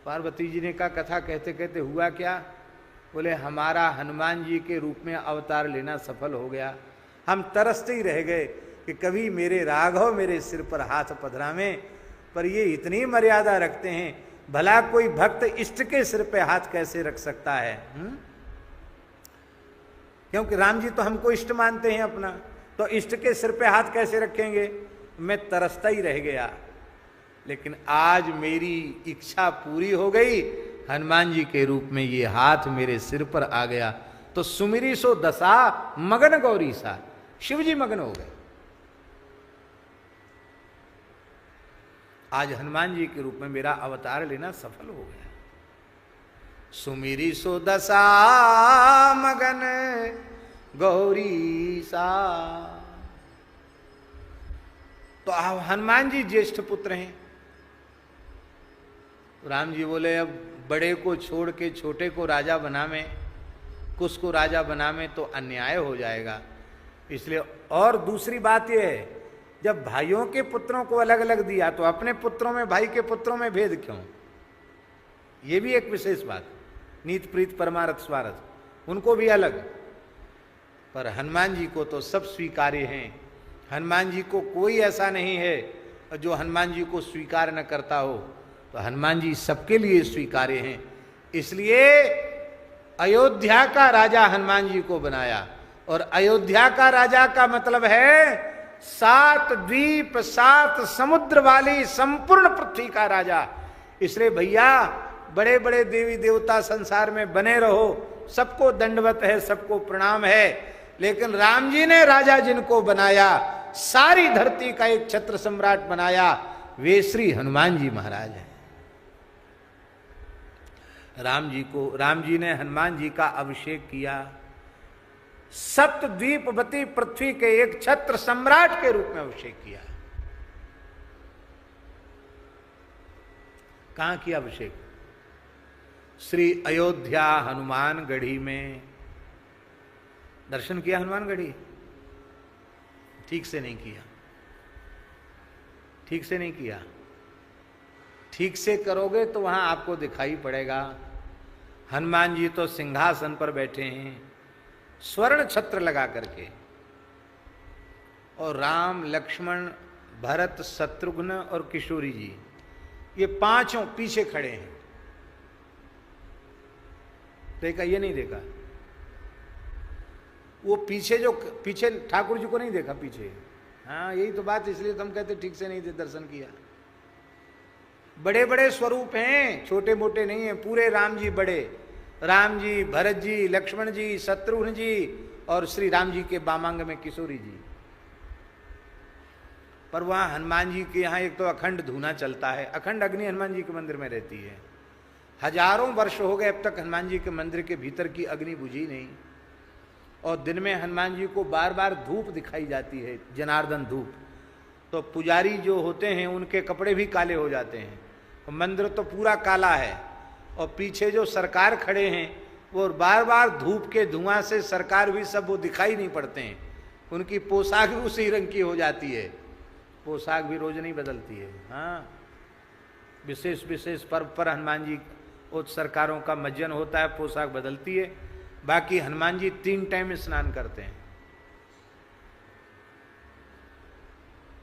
पार्वती जी ने कहा कथा कहते कहते हुआ क्या? बोले हमारा हनुमान जी के रूप में अवतार लेना सफल हो गया। हम तरसते ही रह गए कि कभी मेरे राघव मेरे सिर पर हाथ पधरावें, पर ये इतनी मर्यादा रखते हैं। भला कोई भक्त इष्ट के सिर पे हाथ कैसे रख सकता है? क्योंकि राम जी तो हमको इष्ट मानते हैं अपना, तो इष्ट के सिर पे हाथ कैसे रखेंगे? मैं तरसता ही रह गया। लेकिन आज मेरी इच्छा पूरी हो गई, हनुमान जी के रूप में ये हाथ मेरे सिर पर आ गया। तो सुमिरी सो दशा मगन गौरी सा, शिव जी मगन हो गए। आज हनुमान जी के रूप में मेरा अवतार लेना सफल हो गया। सुमिरी सो दशा मगन गौरी सा। तो हनुमान जी ज्येष्ठ पुत्र हैं, राम जी बोले अब बड़े को छोड़ के छोटे को राजा बनावे, कुछ को राजा बनावे तो अन्याय हो जाएगा। इसलिए और दूसरी बात यह है, जब भाइयों के पुत्रों को अलग अलग दिया तो अपने पुत्रों में, भाई के पुत्रों में भेद क्यों? ये भी एक विशेष बात। नीत प्रीत परमारथ स्वार्थ उनको भी अलग, पर हनुमान जी को तो सब स्वीकार्य हैं। हनुमान जी को कोई ऐसा नहीं है जो हनुमान जी को स्वीकार न करता हो, तो हनुमान जी सबके लिए स्वीकार्य हैं। इसलिए अयोध्या का राजा हनुमान जी को बनाया, और अयोध्या का राजा का मतलब है 7 द्वीप 7 समुद्र वाली संपूर्ण पृथ्वी का राजा। इसलिए भैया बड़े बड़े देवी देवता संसार में बने रहो, सबको दंडवत है, सबको प्रणाम है, लेकिन राम जी ने राजा जिनको बनाया, सारी धरती का एक छत्र सम्राट बनाया, वे श्री हनुमान जी महाराज हैं। राम जी ने हनुमान जी का अभिषेक किया, सप्तद्वीपवती पृथ्वी के एक छत्र सम्राट के रूप में अभिषेक किया। कहां किया अभिषेक? श्री अयोध्या हनुमान गढ़ी में। दर्शन किया हनुमान गढ़ी? ठीक से नहीं किया, ठीक से नहीं किया। ठीक से करोगे तो वहां आपको दिखाई पड़ेगा। हनुमान जी तो सिंहासन पर बैठे हैं स्वर्ण छत्र लगा करके, और राम लक्ष्मण भरत शत्रुघ्न और किशोरी जी ये पांचों पीछे खड़े हैं। देखा? ये नहीं देखा? वो पीछे जो पीछे ठाकुर जी को नहीं देखा पीछे? हाँ, यही तो बात, इसलिए तो हम कहते ठीक से नहीं दर्शन किया। बड़े बड़े स्वरूप हैं, छोटे मोटे नहीं है। पूरे राम जी बड़े, राम जी, भरत जी, लक्ष्मण जी, शत्रुघ्न जी, और श्री राम जी के बामांग में किशोरी जी। पर वहां हनुमान जी के यहाँ एक तो अखंड धूना चलता है, अखंड अग्नि हनुमान जी के मंदिर में रहती है। हजारों वर्ष हो गए अब तक हनुमान जी के मंदिर के भीतर की अग्नि बुझी नहीं, और दिन में हनुमान जी को बार बार धूप दिखाई जाती है, जनार्दन धूप। तो पुजारी जो होते हैं उनके कपड़े भी काले हो जाते हैं, मंदिर तो पूरा काला है, और पीछे जो सरकार खड़े हैं वो बार बार धूप के धुआं से सरकार भी सब वो दिखाई नहीं पड़ते हैं। उनकी पोशाक भी उसी रंग की हो जाती है, पोशाक भी रोज नहीं बदलती है। हाँ, विशेष विशेष पर्व पर हनुमान जी उस सरकारों का मज्जन होता है, पोशाक बदलती है। बाकी हनुमान जी 3 टाइम स्नान करते हैं,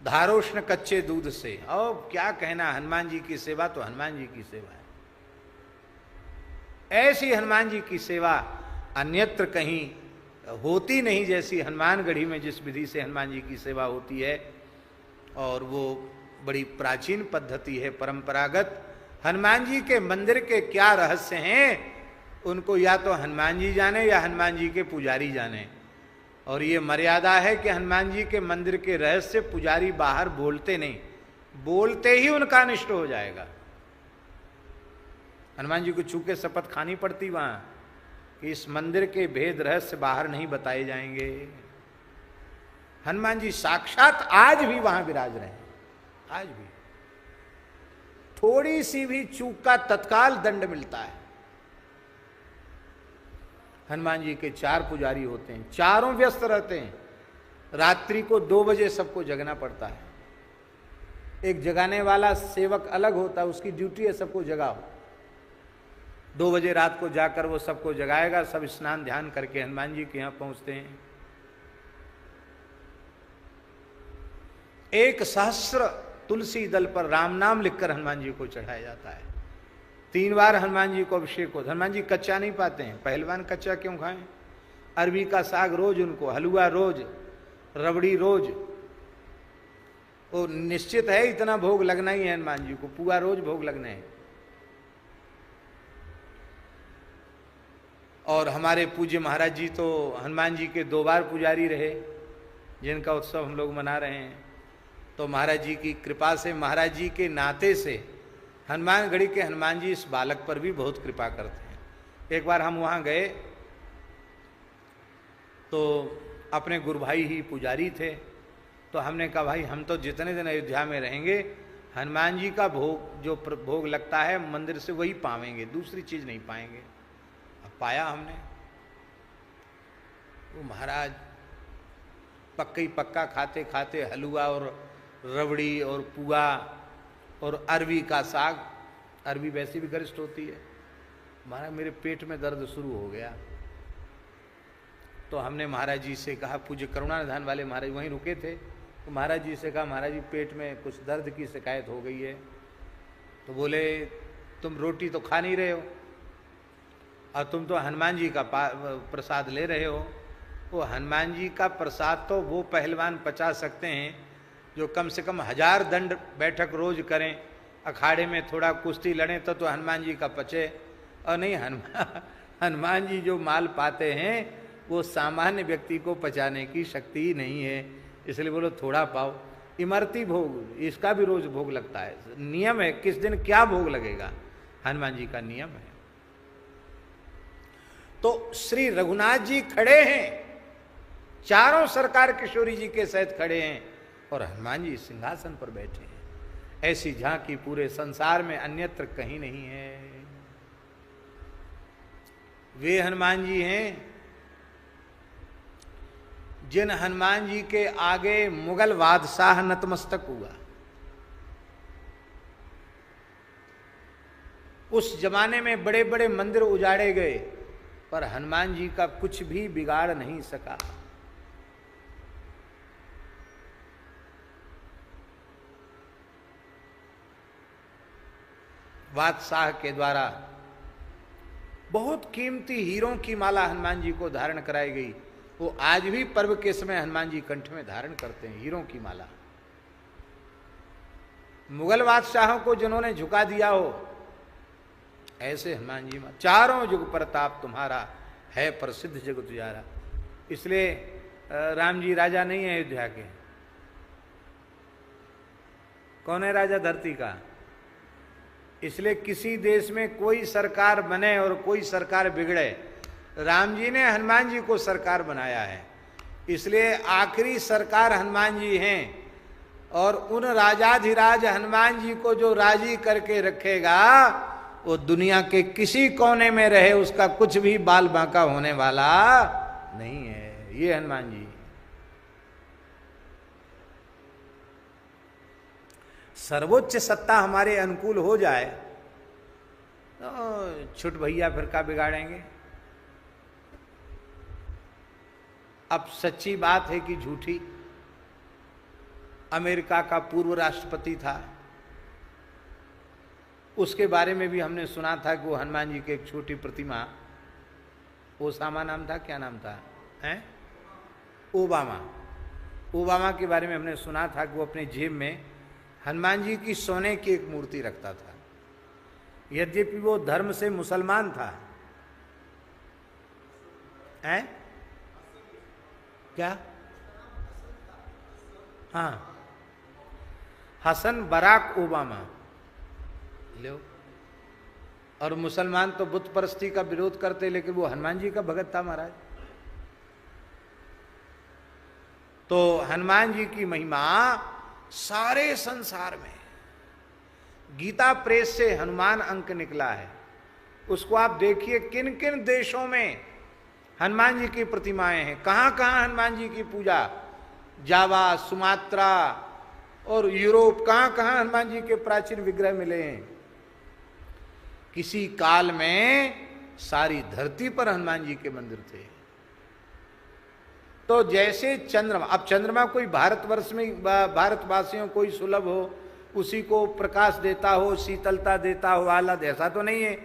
धारोष्ण कच्चे दूध से। और क्या कहना, हनुमान जी की सेवा तो हनुमान जी की सेवा है। ऐसी हनुमान जी की सेवा अन्यत्र कहीं होती नहीं, जैसी हनुमानगढ़ी में जिस विधि से हनुमान जी की सेवा होती है। और वो बड़ी प्राचीन पद्धति है, परंपरागत। हनुमान जी के मंदिर के क्या रहस्य हैं उनको या तो हनुमान जी जाने या हनुमान जी के पुजारी जाने। और ये मर्यादा है कि हनुमान जी के मंदिर के रहस्य पुजारी बाहर बोलते नहीं, बोलते ही उनका अनिष्ट हो जाएगा। हनुमान जी को छू के शपथ खानी पड़ती वहां कि इस मंदिर के भेद रहस्य बाहर नहीं बताए जाएंगे। हनुमान जी साक्षात आज भी वहां विराज रहे हैं, आज भी। थोड़ी सी भी चूक का तत्काल दंड मिलता है। हनुमान जी के 4 पुजारी होते हैं, चारों व्यस्त रहते हैं। रात्रि को 2 बजे सबको जगना पड़ता है। एक जगाने वाला सेवक अलग होता है, उसकी ड्यूटी है सबको जगाओ। 2 बजे रात को जाकर वो सबको जगाएगा। सब स्नान ध्यान करके हनुमान जी के यहाँ पहुंचते हैं। 1 सहस्र तुलसी दल पर राम नाम लिखकर हनुमान जी को चढ़ाया जाता है। 3 बार हनुमान जी को अभिषेक होता है। हनुमान जी कच्चा नहीं पाते हैं, पहलवान कच्चा क्यों खाएं? अरबी का साग रोज उनको, हलवा रोज, रबड़ी रोज। वो निश्चित है इतना भोग लगना ही है हनुमान जी को, पूरा रोज भोग लगना है। और हमारे पूज्य महाराज जी तो हनुमान जी के 2 बार पुजारी रहे, जिनका उत्सव हम लोग मना रहे हैं। तो महाराज जी की कृपा से, महाराज जी के नाते से हनुमानगढ़ी के हनुमान जी इस बालक पर भी बहुत कृपा करते हैं। एक बार हम वहाँ गए तो अपने गुरु भाई ही पुजारी थे। तो हमने कहा भाई हम तो जितने दिन अयोध्या में रहेंगे हनुमान जी का भोग जो भोग लगता है मंदिर से वही पावेंगे, दूसरी चीज नहीं पाएंगे। अब पाया हमने, वो महाराज पक्का खाते खाते हलवा और रबड़ी और पुआ और अरवी का साग, अरवी वैसे भी गरिष्ठ होती है। महाराज मेरे पेट में दर्द शुरू हो गया, तो हमने महाराज जी से कहा, पूज्य करुणानिधान वाले महाराज वहीं रुके थे, तो महाराज जी से कहा, महाराज जी पेट में कुछ दर्द की शिकायत हो गई है। तो बोले तुम रोटी तो खा नहीं रहे हो और तुम तो हनुमान जी का प्रसाद ले रहे हो। वो हनुमान जी का प्रसाद तो वो पहलवान पचा सकते हैं जो कम से कम 1000 दंड बैठक रोज करें, अखाड़े में थोड़ा कुश्ती लड़ें तो हनुमान जी का पचे। और नहीं, हनुमान जी जो माल पाते हैं वो सामान्य व्यक्ति को पचाने की शक्ति ही नहीं है, इसलिए बोलो थोड़ा पाओ। इमरती भोग, इसका भी रोज भोग लगता है, नियम है किस दिन क्या भोग लगेगा, हनुमान जी का नियम है। तो श्री रघुनाथ जी खड़े हैं, चारों सरकार किशोरी जी के सहित खड़े हैं और हनुमान जी सिंहासन पर बैठे हैं। ऐसी झांकी पूरे संसार में अन्यत्र कहीं नहीं है। वे हनुमान जी हैं जिन हनुमान जी के आगे मुगल बादशाह नतमस्तक हुआ। उस जमाने में बड़े बड़े मंदिर उजाड़े गए पर हनुमान जी का कुछ भी बिगाड़ नहीं सका। बादशाह के द्वारा बहुत कीमती हीरों की माला हनुमान जी को धारण कराई गई। वो आज भी पर्व के समय हनुमान जी कंठ में धारण करते हैं हीरों की माला। मुगल बादशाहों को जिन्होंने झुका दिया हो ऐसे हनुमान जी, चारों जुग प्रताप तुम्हारा है प्रसिद्ध जगत उजारा। इसलिए राम जी राजा नहीं है अयोध्या के। कौन है राजा धरती का? इसलिए किसी देश में कोई सरकार बने और कोई सरकार बिगड़े, राम जी ने हनुमान जी को सरकार बनाया है। इसलिए आखिरी सरकार हनुमान जी हैं और उन राजाधिराज हनुमान जी को जो राजी करके रखेगा वो दुनिया के किसी कोने में रहे उसका कुछ भी बाल बांका होने वाला नहीं है। ये हनुमान जी। सर्वोच्च सत्ता हमारे अनुकूल हो जाए तो छुट भैया फिर का बिगाड़ेंगे। अब सच्ची बात है कि झूठी, अमेरिका का पूर्व राष्ट्रपति था, उसके बारे में भी हमने सुना था कि वो हनुमान जी की एक छोटी प्रतिमा, ओसामा नाम था, क्या नाम था, हैं? ओबामा के बारे में हमने सुना था कि वो अपने जेब में हनुमान जी की सोने की एक मूर्ति रखता था। यद्यपि वो धर्म से मुसलमान था। हैं? क्या? हाँ, हसन बराक ओबामा लो। और मुसलमान तो बुत परस्ती का विरोध करते, लेकिन वो हनुमान जी का भगत था महाराज। तो हनुमान जी की महिमा सारे संसार में, गीता प्रेस से हनुमान अंक निकला है, उसको आप देखिए किन किन देशों में हनुमान जी की प्रतिमाएं हैं, कहां कहां हनुमान जी की पूजा, जावा, सुमात्रा और यूरोप, कहां कहां हनुमान जी के प्राचीन विग्रह मिले हैं। किसी काल में सारी धरती पर हनुमान जी के मंदिर थे। तो जैसे चंद्रमा, अब चंद्रमा कोई भारतवर्ष में भारतवासियों कोई सुलभ हो, उसी को प्रकाश देता हो, शीतलता देता हो, आह्लाद, ऐसा तो नहीं है।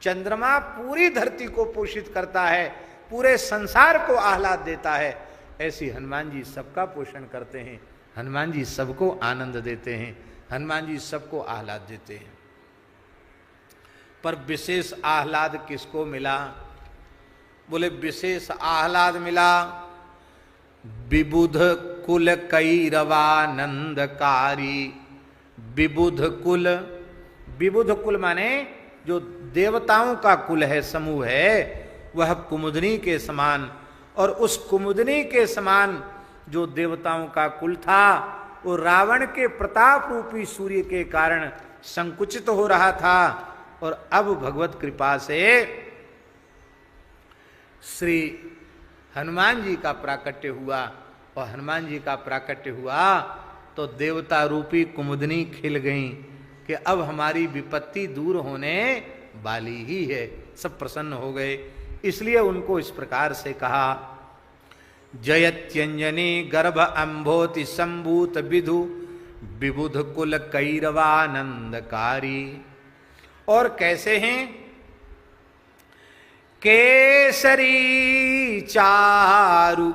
चंद्रमा पूरी धरती को पोषित करता है, पूरे संसार को आह्लाद देता है। ऐसी हनुमान जी सबका पोषण करते हैं, हनुमान जी सबको आनंद देते हैं, हनुमान जी सबको आह्लाद देते हैं। पर विशेष आह्लाद किसको मिला? बोले विशेष आह्लाद मिला विबुध कुल कैरवानंदकारी। विबुध कुल, विबुध कुल माने जो देवताओं का कुल है, समूह है, वह कुमुदनी के समान, और उस कुमुदनी के समान जो देवताओं का कुल था वो रावण के प्रताप रूपी सूर्य के कारण संकुचित हो रहा था, और अब भगवत कृपा से श्री हनुमान जी का प्राकट्य हुआ, और हनुमान जी का प्राकट्य हुआ तो देवता रूपी कुमुदनी खिल गई कि अब हमारी विपत्ति दूर होने वाली ही है। सब प्रसन्न हो गए। इसलिए उनको इस प्रकार से कहा, जयत्यंजनी गर्भ अंभोति संभूत विधु विबुध कुल कैरवानंदकारी। और कैसे हैं? केसरी चारु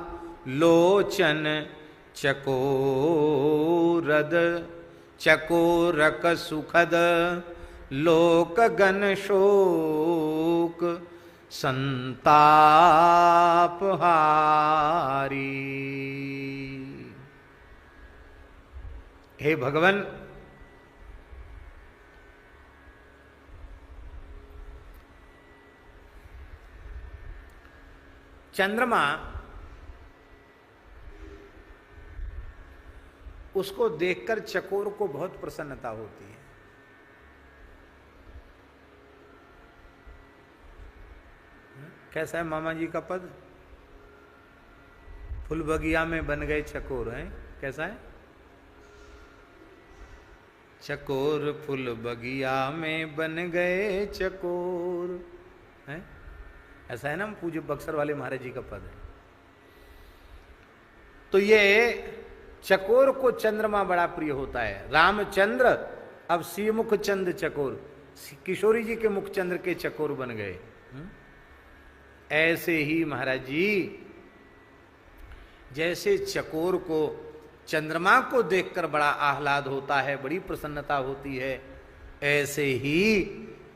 लोचन चकोरद चकोरक सुखद लोक गण शोक संतापहारी। हे भगवान, चंद्रमा उसको देखकर चकोर को बहुत प्रसन्नता होती है। कैसा है मामा जी का पद? फूल बगिया में बन गए चकोर हैं। कैसा है? चकोर फूल बगिया में बन गए चकोर हैं। ऐसा है ना, पूज्य बक्सर वाले महाराज जी का पद है। तो ये चकोर को चंद्रमा बड़ा प्रिय होता है। रामचंद्र अब सीमुख चंद चकोर, किशोरी जी के मुखचंद्र के चकोर बन गए। ऐसे ही महाराज जी जैसे चकोर को चंद्रमा को देखकर बड़ा आह्लाद होता है, बड़ी प्रसन्नता होती है, ऐसे ही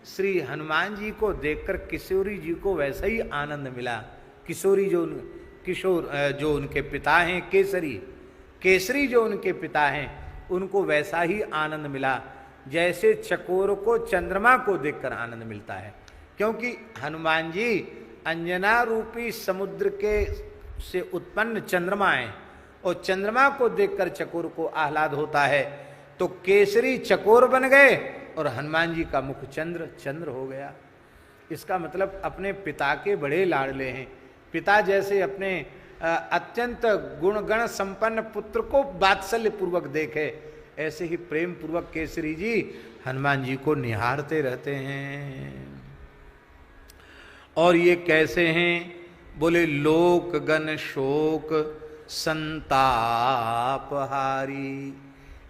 श्री हनुमान जी को देखकर किशोरी जी को वैसा ही आनंद मिला। किशोरी जो किशोर जो उनके पिता हैं, केसरी जो उनके पिता हैं, उनको वैसा ही आनंद मिला जैसे चकोर को चंद्रमा को देखकर आनंद मिलता है। क्योंकि हनुमान जी अंजना रूपी समुद्र के से उत्पन्न चंद्रमा है, और चंद्रमा को देखकर चकोर को आह्लाद होता है। तो केसरी चकोर बन गए और हनुमान जी का मुख चंद्र हो गया। इसका मतलब अपने पिता के बड़े लाडले हैं। पिता जैसे अपने अत्यंत गुणगण संपन्न पुत्र को वात्सल्य पूर्वक देखे, ऐसे ही प्रेम पूर्वक केसरी जी हनुमान जी को निहारते रहते हैं। और ये कैसे हैं? बोले लोक गण शोक संतापहारी।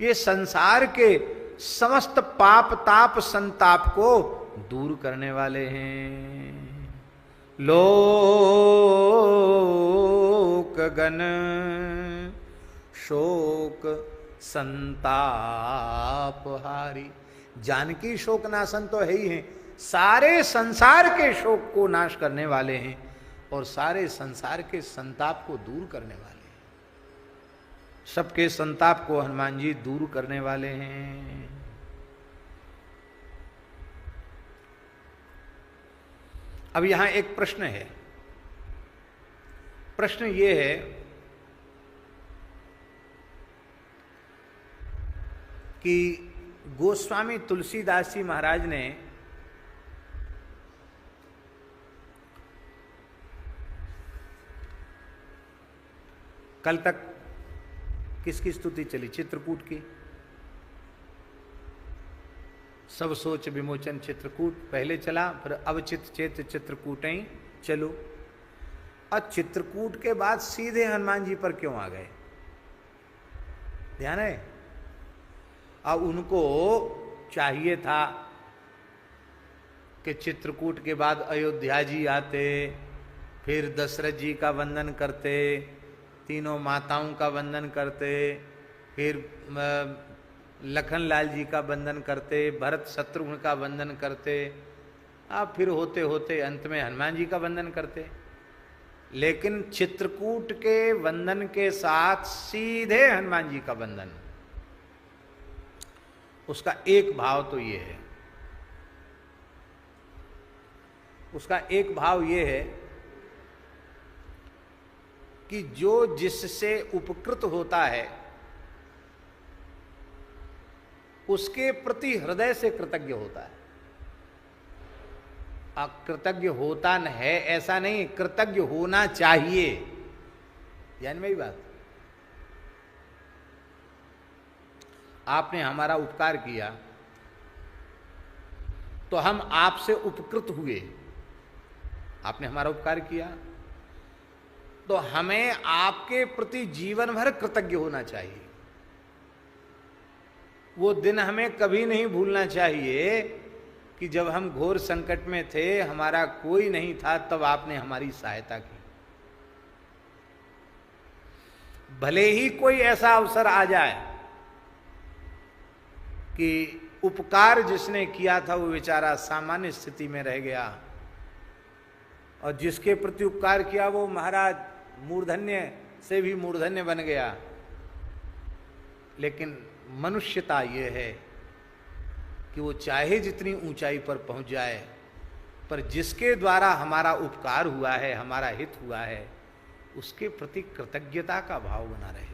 ये संसार के समस्त पाप ताप संताप को दूर करने वाले हैं। लोक गण शोक संतापहारी। जानकी शोक नाशन तो है ही है, सारे संसार के शोक को नाश करने वाले हैं और सारे संसार के संताप को दूर करने वाले हैं। सबके संताप को हनुमान जी दूर करने वाले हैं। अब यहां एक प्रश्न है। प्रश्न ये है कि गोस्वामी तुलसीदास जी महाराज ने कल तक किसकी स्तुति चली? चित्रकूट की। सब सोच विमोचन चित्रकूट पहले चला, फिर अवचित चेत चित्रकूट ही चलो। और चित्रकूट के बाद सीधे हनुमान जी पर क्यों आ गए? ध्यान है? अब उनको चाहिए था कि चित्रकूट के बाद अयोध्या जी आते, फिर दशरथ जी का वंदन करते, तीनों माताओं का वंदन करते, फिर लखन लाल जी का वंदन करते, भरत शत्रुघ्न का वंदन करते, अब फिर होते होते अंत में हनुमान जी का वंदन करते। लेकिन चित्रकूट के वंदन के साथ सीधे हनुमान जी का वंदन। उसका एक भाव तो ये है, उसका एक भाव ये है कि जो जिससे उपकृत होता है उसके प्रति हृदय से कृतज्ञ होता है। अकृतज्ञ होता न है ऐसा नहीं, कृतज्ञ होना चाहिए। यानी मेरी बात, आपने हमारा उपकार किया तो हम आपसे उपकृत हुए। आपने हमारा उपकार किया तो हमें आपके प्रति जीवन भर कृतज्ञ होना चाहिए। वो दिन हमें कभी नहीं भूलना चाहिए कि जब हम घोर संकट में थे, हमारा कोई नहीं था, तब आपने हमारी सहायता की। भले ही कोई ऐसा अवसर आ जाए कि उपकार जिसने किया था वो बेचारा सामान्य स्थिति में रह गया, और जिसके प्रति उपकार किया वो महाराज मूर्धन्य से भी मूर्धन्य बन गया, लेकिन मनुष्यता ये है कि वो चाहे जितनी ऊंचाई पर पहुंच जाए, पर जिसके द्वारा हमारा उपकार हुआ है, हमारा हित हुआ है, उसके प्रति कृतज्ञता का भाव बना रहे।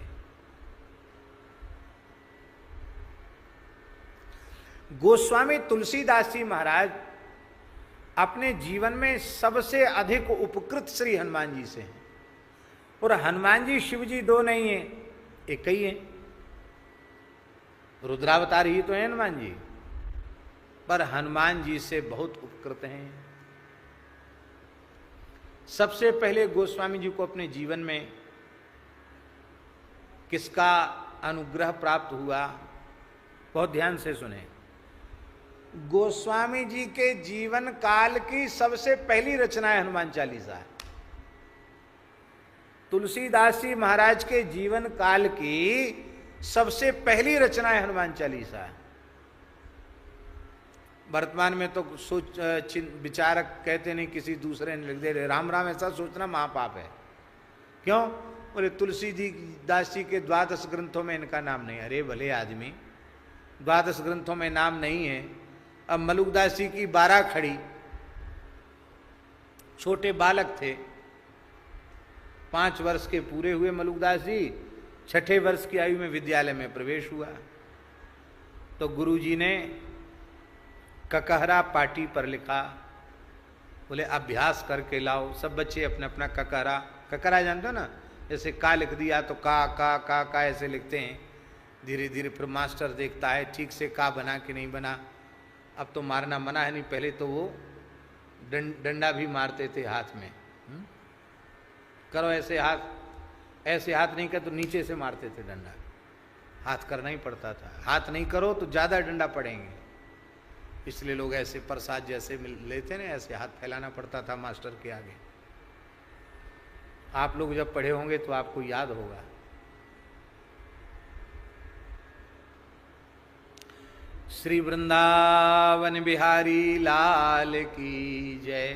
गोस्वामी तुलसीदास जी महाराज अपने जीवन में सबसे अधिक उपकृत श्री हनुमान जी से हैं। और हनुमान जी शिव जी दो नहीं है, एक ही है। रुद्रावतार ही तो है हनुमान जी, पर हनुमान जी से बहुत उपकृत हैं। सबसे पहले गोस्वामी जी को अपने जीवन में किसका अनुग्रह प्राप्त हुआ, बहुत ध्यान से सुने। गोस्वामी जी के जीवन काल की सबसे पहली रचना है हनुमान चालीसा। तुलसीदास जी महाराज के जीवन काल की सबसे पहली रचना है हनुमान चालीसा। वर्तमान में तो सोच विचारक कहते नहीं, किसी दूसरे ने लिख दे रहे राम राम, ऐसा सोचना महापाप है। क्यों? बोले तुलसी जी दास जी के द्वादश ग्रंथों में इनका नाम नहीं। अरे भले आदमी, द्वादश ग्रंथों में नाम नहीं है। अब मलुकदास जी की 12 खड़ी, छोटे बालक थे, 5 वर्ष के पूरे हुए मलुकदास जी, 6ठे वर्ष की आयु में विद्यालय में प्रवेश हुआ। तो गुरुजी ने ककहरा पाटी पर लिखा, बोले अभ्यास करके लाओ। सब बच्चे अपना अपना ककहरा जानते हो ना, जैसे का लिख दिया तो का ऐसे लिखते हैं। धीरे धीरे फिर मास्टर देखता है ठीक से का बना कि नहीं बना। अब तो मारना मना है, नहीं पहले तो वो डंडा भी मारते थे हाथ में। करो ऐसे हाथ नहीं कर तो नीचे से मारते थे डंडा, हाथ करना ही पड़ता था। हाथ नहीं करो तो ज़्यादा डंडा पड़ेंगे, इसलिए लोग ऐसे प्रसाद जैसे लेते ना, ऐसे हाथ फैलाना पड़ता था मास्टर के आगे। आप लोग जब पढ़े होंगे तो आपको याद होगा। श्री वृंदावन बिहारी लाल की जय।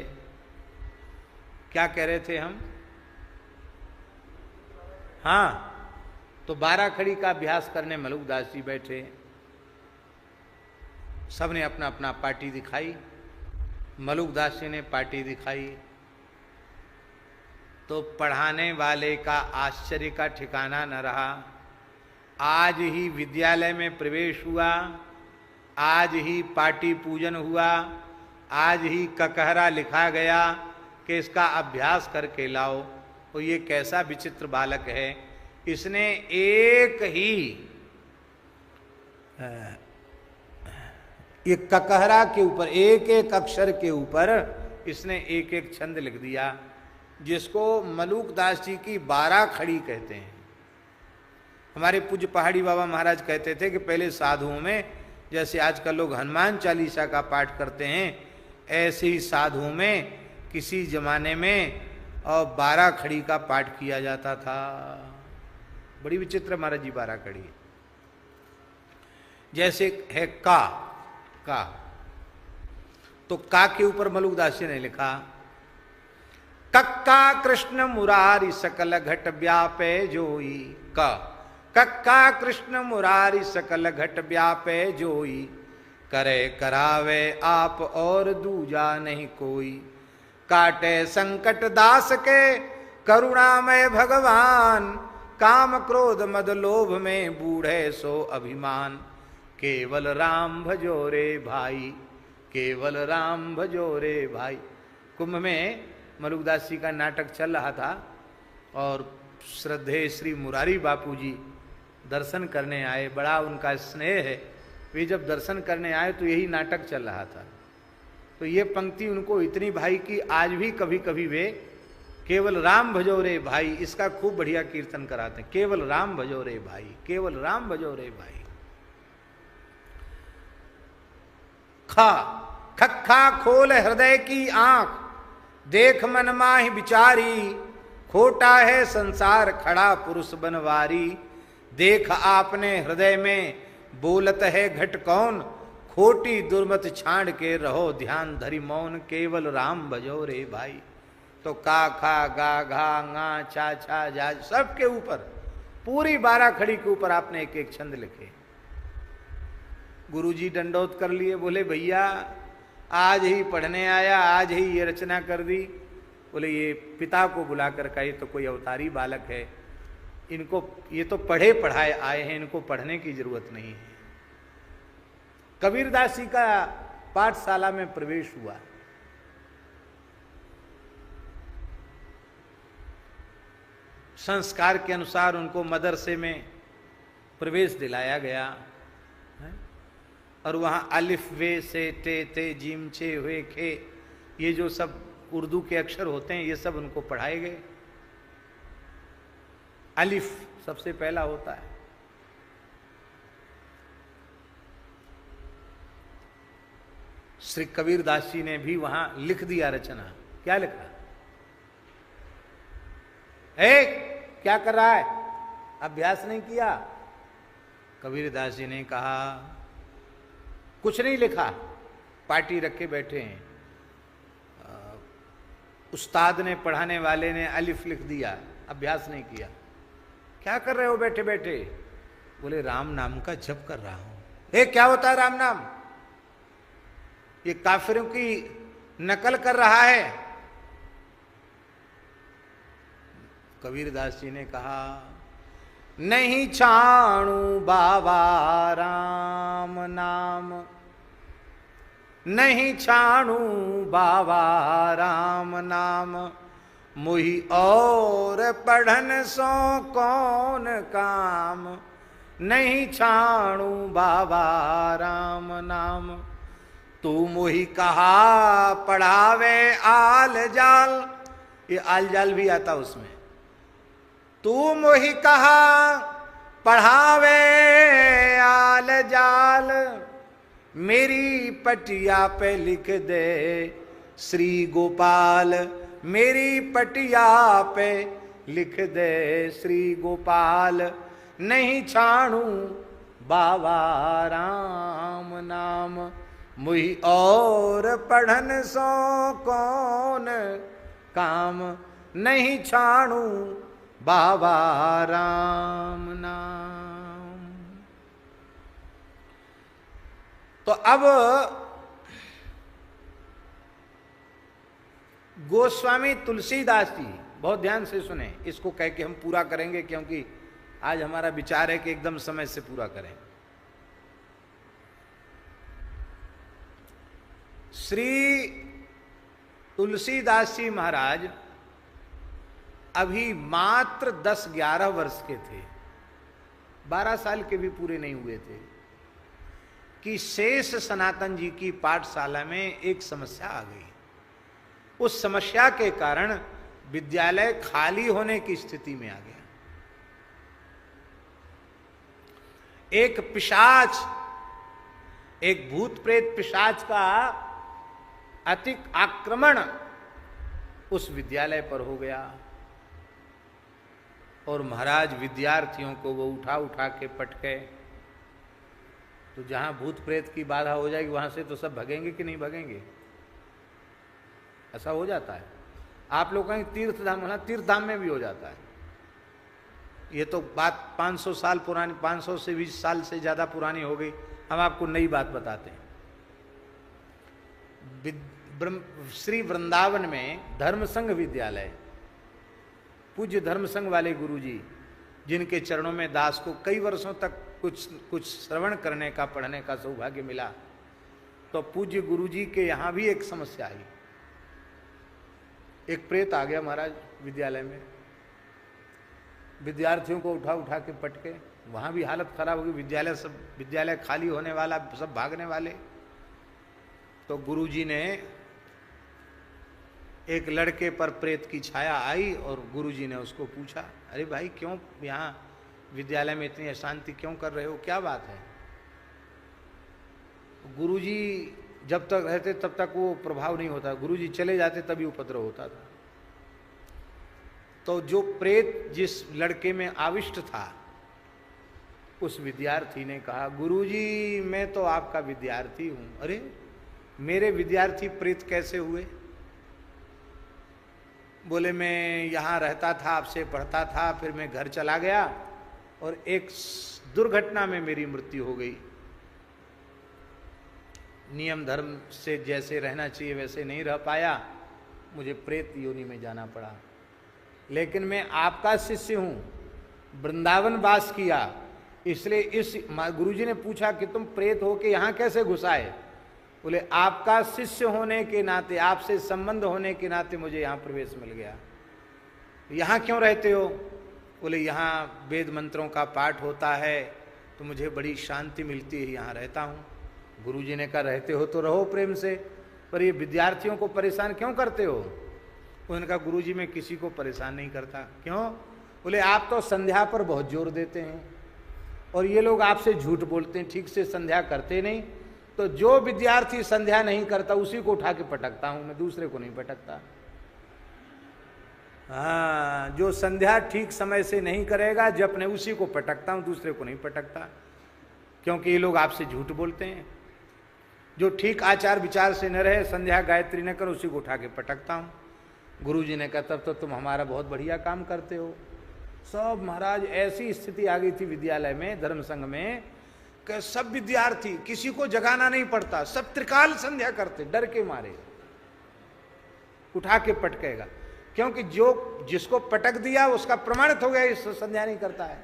क्या कह रहे थे हम? हाँ, तो 12 खड़ी का अभ्यास करने मलुकदास जी बैठे। सबने अपना अपना पार्टी दिखाई। मलुकदास जी ने पार्टी दिखाई तो पढ़ाने वाले का आश्चर्य का ठिकाना न रहा। आज ही विद्यालय में प्रवेश हुआ, आज ही पाटी पूजन हुआ, आज ही ककहरा लिखा गया कि इसका अभ्यास करके लाओ। तो ये कैसा विचित्र बालक है, इसने एक ही ये ककहरा के ऊपर, एक एक अक्षर के ऊपर इसने एक एक छंद लिख दिया, जिसको मलुकदास जी की 12 खड़ी कहते हैं। हमारे पूज्य पहाड़ी बाबा महाराज कहते थे कि पहले साधुओं में, जैसे आजकल लोग हनुमान चालीसा का पाठ करते हैं, ऐसे ही साधुओं में किसी जमाने में और 12 खड़ी का पाठ किया जाता था। बड़ी विचित्र महाराज जी 12 खड़ी। जैसे है का तो का के ऊपर मलुकदास जी ने लिखा, कक्का कृष्ण मुरारी सकल घट व्यापे जोई। कक्का कृष्ण मुरारी सकल घट व्यापे जोई, करे करावे आप और दूजा नहीं कोई। काटे संकट दास के करुणामय भगवान, काम क्रोध मद लोभ में बूढ़े सो अभिमान। केवल राम भजो रे भाई, केवल राम भजो रे भाई। कुंभ में मलुकदास जी का नाटक चल रहा था और श्रद्धेय श्री मुरारी बापू जी दर्शन करने आए, बड़ा उनका स्नेह है। वे जब दर्शन करने आए तो यही नाटक चल रहा था। तो ये पंक्ति उनको इतनी भाई कि आज भी कभी कभी वे केवल राम भजो रे भाई, इसका खूब बढ़िया कीर्तन कराते हैं। केवल राम भजो रे भाई, केवल राम भजो रे भाई। खा खखा खोल हृदय की आंख, देख मन माहि विचारी, खोटा है संसार खड़ा पुरुष बनवारी। देख आपने हृदय में बोलत है घट कौन, खोटी दुर्मत छाड़ के रहो ध्यान धरी मौन। केवल राम भजो रे भाई। तो का खा गा घा गा चा छा जा सबके ऊपर, पूरी 12 खड़ी के ऊपर आपने एक एक छंद लिखे। गुरुजी दंडोत कर लिए, बोले भैया आज ही पढ़ने आया, आज ही ये रचना कर दी। बोले ये पिता को बुलाकर कहे तो कोई अवतारी बालक है, इनको ये तो पढ़े पढ़ाए आए हैं, इनको पढ़ने की जरूरत नहीं है। कबीरदास जी का पाठशाला में प्रवेश हुआ। संस्कार के अनुसार उनको मदरसे में प्रवेश दिलाया गया और वहां अलिफ वे से टे ते जीम चे हुए खे, ये जो सब उर्दू के अक्षर होते हैं ये सब उनको पढ़ाए गए। अलिफ सबसे पहला होता है। श्री कबीरदास जी ने भी वहां लिख दिया रचना। क्या लिखा? क्या कर रहा है? अभ्यास नहीं किया? कबीरदास जी ने कहा कुछ नहीं लिखा, पार्टी रख के बैठे हैं। उस्ताद ने, पढ़ाने वाले ने अलिफ लिख दिया, अभ्यास नहीं किया। क्या कर रहे हो बैठे बैठे? बोले राम नाम का जप कर रहा हूं। क्या होता है राम नाम? ये काफिरों की नकल कर रहा है। कबीरदास जी ने कहा नहीं छाणु बाबा राम नाम, नहीं छाणु बाबा राम नाम, मुहि और पढ़न सो कौन काम। नहीं छाणु बाबा राम नाम, तू मुहि कहा पढ़ावे आल जाल। ये आल जाल भी आता उसमें। तू मोहि कहा पढ़ावे आल जाल, मेरी पटिया पे लिख दे श्री गोपाल। मेरी पटिया पे लिख दे श्री गोपाल। नहीं छाणु बाबा राम नाम, मुहि और पढ़न सो कौन काम। नहीं छाणु बाबा राम नाम। तो अब गोस्वामी तुलसीदास जी, बहुत ध्यान से सुने, इसको कह के हम पूरा करेंगे क्योंकि आज हमारा विचार है कि एकदम समय से पूरा करें। श्री तुलसीदास जी महाराज अभी मात्र 10-11 वर्ष के थे, 12 साल के भी पूरे नहीं हुए थे कि शेष सनातन जी की पाठशाला में एक समस्या आ गई। उस समस्या के कारण विद्यालय खाली होने की स्थिति में आ गया। एक पिशाच, एक भूत प्रेत पिशाच का अति आक्रमण उस विद्यालय पर हो गया और महाराज विद्यार्थियों को वो उठा उठा के पटके। तो जहां भूत प्रेत की बाधा हो जाएगी वहां से तो सब भगेंगे कि नहीं भगेंगे? ऐसा हो जाता है। आप लोग कहीं तीर्थ धाम, होना तीर्थ धाम में भी हो जाता है। ये तो बात 500 साल पुरानी, 500 से 20 साल से ज्यादा पुरानी हो गई। हम आपको नई बात बताते हैं। श्री वृंदावन में धर्मसंघ विद्यालय, पूज्य धर्मसंघ वाले गुरुजी, जिनके चरणों में दास को कई वर्षों तक कुछ श्रवण करने का, पढ़ने का सौभाग्य मिला। तो पूज्य गुरु जी के यहाँ भी एक समस्या आई। एक प्रेत आ गया महाराज विद्यालय में, विद्यार्थियों को उठा उठा के पटके, वहाँ भी हालत खराब होगी, विद्यालय खाली होने वाला, सब भागने वाले। तो गुरु जी ने, एक लड़के पर प्रेत की छाया आई और गुरु जी ने उसको पूछा, अरे भाई क्यों यहाँ विद्यालय में इतनी अशांति क्यों कर रहे हो, क्या बात है? गुरुजी जब तक रहते तब तक वो प्रभाव नहीं होता, गुरुजी चले जाते तभी उपद्रव होता था। तो जो प्रेत जिस लड़के में आविष्ट था, उस विद्यार्थी ने कहा, गुरुजी मैं तो आपका विद्यार्थी हूं। अरे मेरे विद्यार्थी प्रेत कैसे हुए? बोले मैं यहाँ रहता था, आपसे पढ़ता था, फिर मैं घर चला गया और एक दुर्घटना में मेरी मृत्यु हो गई। नियम धर्म से जैसे रहना चाहिए वैसे नहीं रह पाया, मुझे प्रेत योनि में जाना पड़ा। लेकिन मैं आपका शिष्य हूँ, वृंदावन वास किया, इसलिए इस गुरुजी ने पूछा कि तुम प्रेत हो के यहाँ कैसे घुस आए? बोले आपका शिष्य होने के नाते, आपसे संबंध होने के नाते मुझे यहाँ प्रवेश मिल गया। यहाँ क्यों रहते हो? बोले यहाँ वेद मंत्रों का पाठ होता है तो मुझे बड़ी शांति मिलती है, यहाँ रहता हूँ। गुरुजी ने कहा रहते हो तो रहो प्रेम से, पर ये विद्यार्थियों को परेशान क्यों करते हो? उन्होंने कहा गुरुजी मैं किसी को परेशान नहीं करता। क्यों? बोले आप तो संध्या पर बहुत जोर देते हैं और ये लोग आपसे झूठ बोलते हैं, ठीक से संध्या करते नहीं। तो जो विद्यार्थी संध्या नहीं करता उसी को उठा के पटकता हूं मैं, दूसरे को नहीं पटकता। हाँ, जो संध्या ठीक समय से नहीं करेगा जप ने, उसी को पटकता हूं, दूसरे को नहीं पटकता, क्योंकि ये लोग आपसे झूठ बोलते हैं। जो ठीक आचार विचार से न रहे, संध्या गायत्री न कर, उसी को उठा के पटकता हूं। गुरुजी ने कहा तब तो तुम हमारा बहुत बढ़िया काम करते हो। सब महाराज ऐसी स्थिति आ गई थी विद्यालय में, धर्म संघ में, कि सब विद्यार्थी, किसी को जगाना नहीं पड़ता, सब त्रिकाल संध्या करते, डर के मारे उठा के पटकेगा, क्योंकि जो जिसको पटक दिया उसका प्रमाणित हो गया इस संध्या नहीं करता है।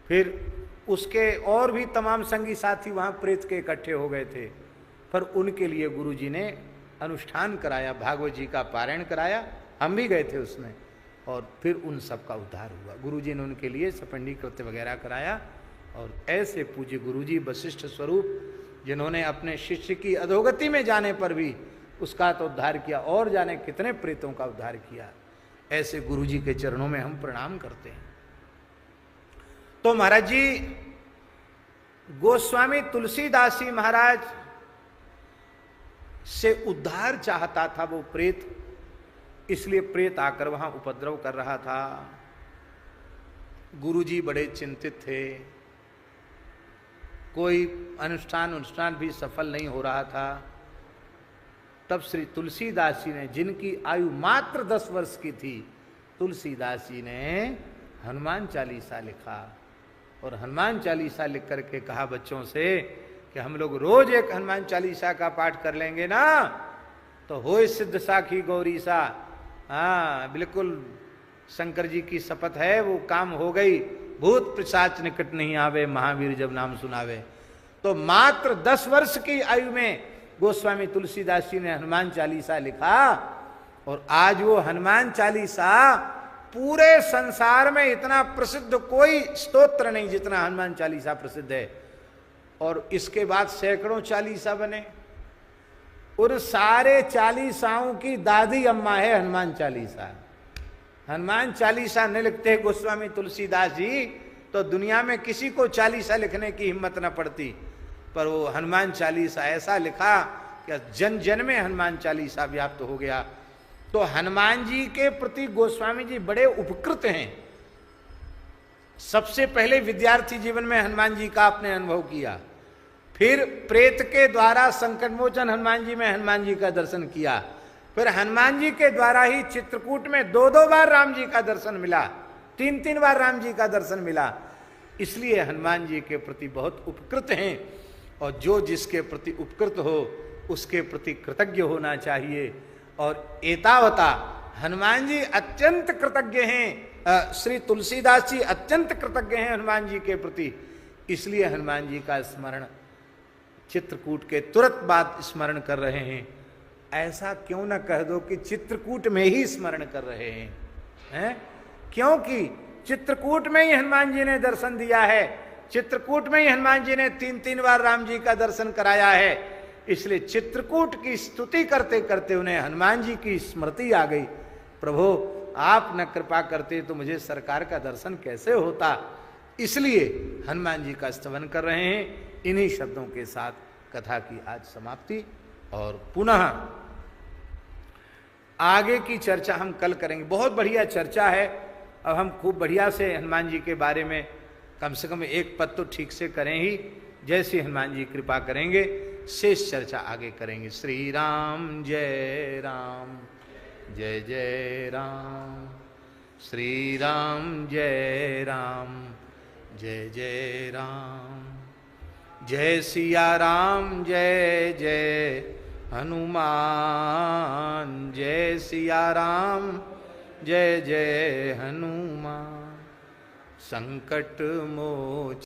फिर उसके और भी तमाम संगी साथी वहां प्रेत के इकट्ठे हो गए थे, पर उनके लिए गुरुजी ने अनुष्ठान कराया, भागवत जी का पारायण कराया, हम भी गए थे उसमें, और फिर उन सब का उद्धार हुआ। गुरुजी ने उनके लिए सपंडी कृत्य वगैरह कराया। और ऐसे पूज्य गुरुजी वशिष्ठ स्वरूप, जिन्होंने अपने शिष्य की अधोगति में जाने पर भी उसका तो उद्धार किया, और जाने कितने प्रेतों का उद्धार किया, ऐसे गुरुजी के चरणों में हम प्रणाम करते हैं। तो महाराज जी, गोस्वामी तुलसीदास जी महाराज से उद्धार चाहता था वो प्रेत, इसलिए प्रेत आकर वहां उपद्रव कर रहा था। गुरुजी बड़े चिंतित थे, कोई अनुष्ठान भी सफल नहीं हो रहा था। तब श्री तुलसीदास जी ने, जिनकी आयु मात्र 10 वर्ष की थी, तुलसीदास जी ने हनुमान चालीसा लिखा, और हनुमान चालीसा लिख करके कहा बच्चों से कि हम लोग रोज एक हनुमान चालीसा का पाठ कर लेंगे ना, तो होय सिद्ध साखी गौरी सा। हाँ, बिल्कुल शंकर जी की शपथ है, वो काम हो गई। भूत पिशाच निकट नहीं आवे, महावीर जब नाम सुनावे। तो मात्र 10 वर्ष की आयु में गोस्वामी तुलसीदास जी ने हनुमान चालीसा लिखा, और आज वो हनुमान चालीसा पूरे संसार में इतना प्रसिद्ध कोई स्तोत्र नहीं जितना हनुमान चालीसा प्रसिद्ध है। और इसके बाद सैकड़ों चालीसा बने, और सारे चालीसाओं की दादी अम्मा है हनुमान चालीसा। हनुमान चालीसा न लिखते गोस्वामी तुलसीदास जी तो दुनिया में किसी को चालीसा लिखने की हिम्मत न पड़ती, पर वो हनुमान चालीसा ऐसा लिखा कि जन जन में हनुमान चालीसा व्याप्त हो गया। तो हनुमान जी के प्रति गोस्वामी जी बड़े उपकृत हैं। सबसे पहले विद्यार्थी जीवन में हनुमान जी का आपने अनुभव किया, फिर प्रेत के द्वारा संकट मोचन हनुमान जी में हनुमान जी का दर्शन किया, फिर हनुमान जी के द्वारा ही चित्रकूट में 2-2 बार राम जी का दर्शन मिला, 3-3 बार राम जी का दर्शन मिला। इसलिए हनुमान जी के प्रति बहुत उपकृत हैं, और जो जिसके प्रति उपकृत हो उसके प्रति कृतज्ञ होना चाहिए। और एतावता हनुमान जी अत्यंत कृतज्ञ हैं श्री तुलसीदास जी अत्यंत कृतज्ञ हैं हनुमान जी के प्रति, इसलिए हनुमान जी का स्मरण चित्रकूट के तुरंत बाद स्मरण कर रहे हैं। ऐसा क्यों ना कह दो कि चित्रकूट में ही स्मरण कर रहे हैं, क्योंकि चित्रकूट में ही हनुमान जी ने दर्शन दिया है, चित्रकूट में ही हनुमान जी ने 3-3 बार राम जी का दर्शन कराया है, इसलिए चित्रकूट की स्तुति करते करते उन्हें हनुमान जी की स्मृति आ गई। प्रभु आप न कृपा करते तो मुझे सरकार का दर्शन कैसे होता, इसलिए हनुमान जी का स्तवन कर रहे हैं। इन्हीं शब्दों के साथ कथा की आज समाप्ति, और पुनः आगे की चर्चा हम कल करेंगे। बहुत बढ़िया चर्चा है, अब हम खूब बढ़िया से हनुमान जी के बारे में कम से कम एक पद तो ठीक से करें ही, जैसे हनुमान जी कृपा करेंगे शेष चर्चा आगे करेंगे। श्री राम जय राम जय जय राम, श्री राम जय राम जय जय राम, जय सिया राम जय जय हनुमान, जय सिया राम जय जय हनुमान, संकट मोच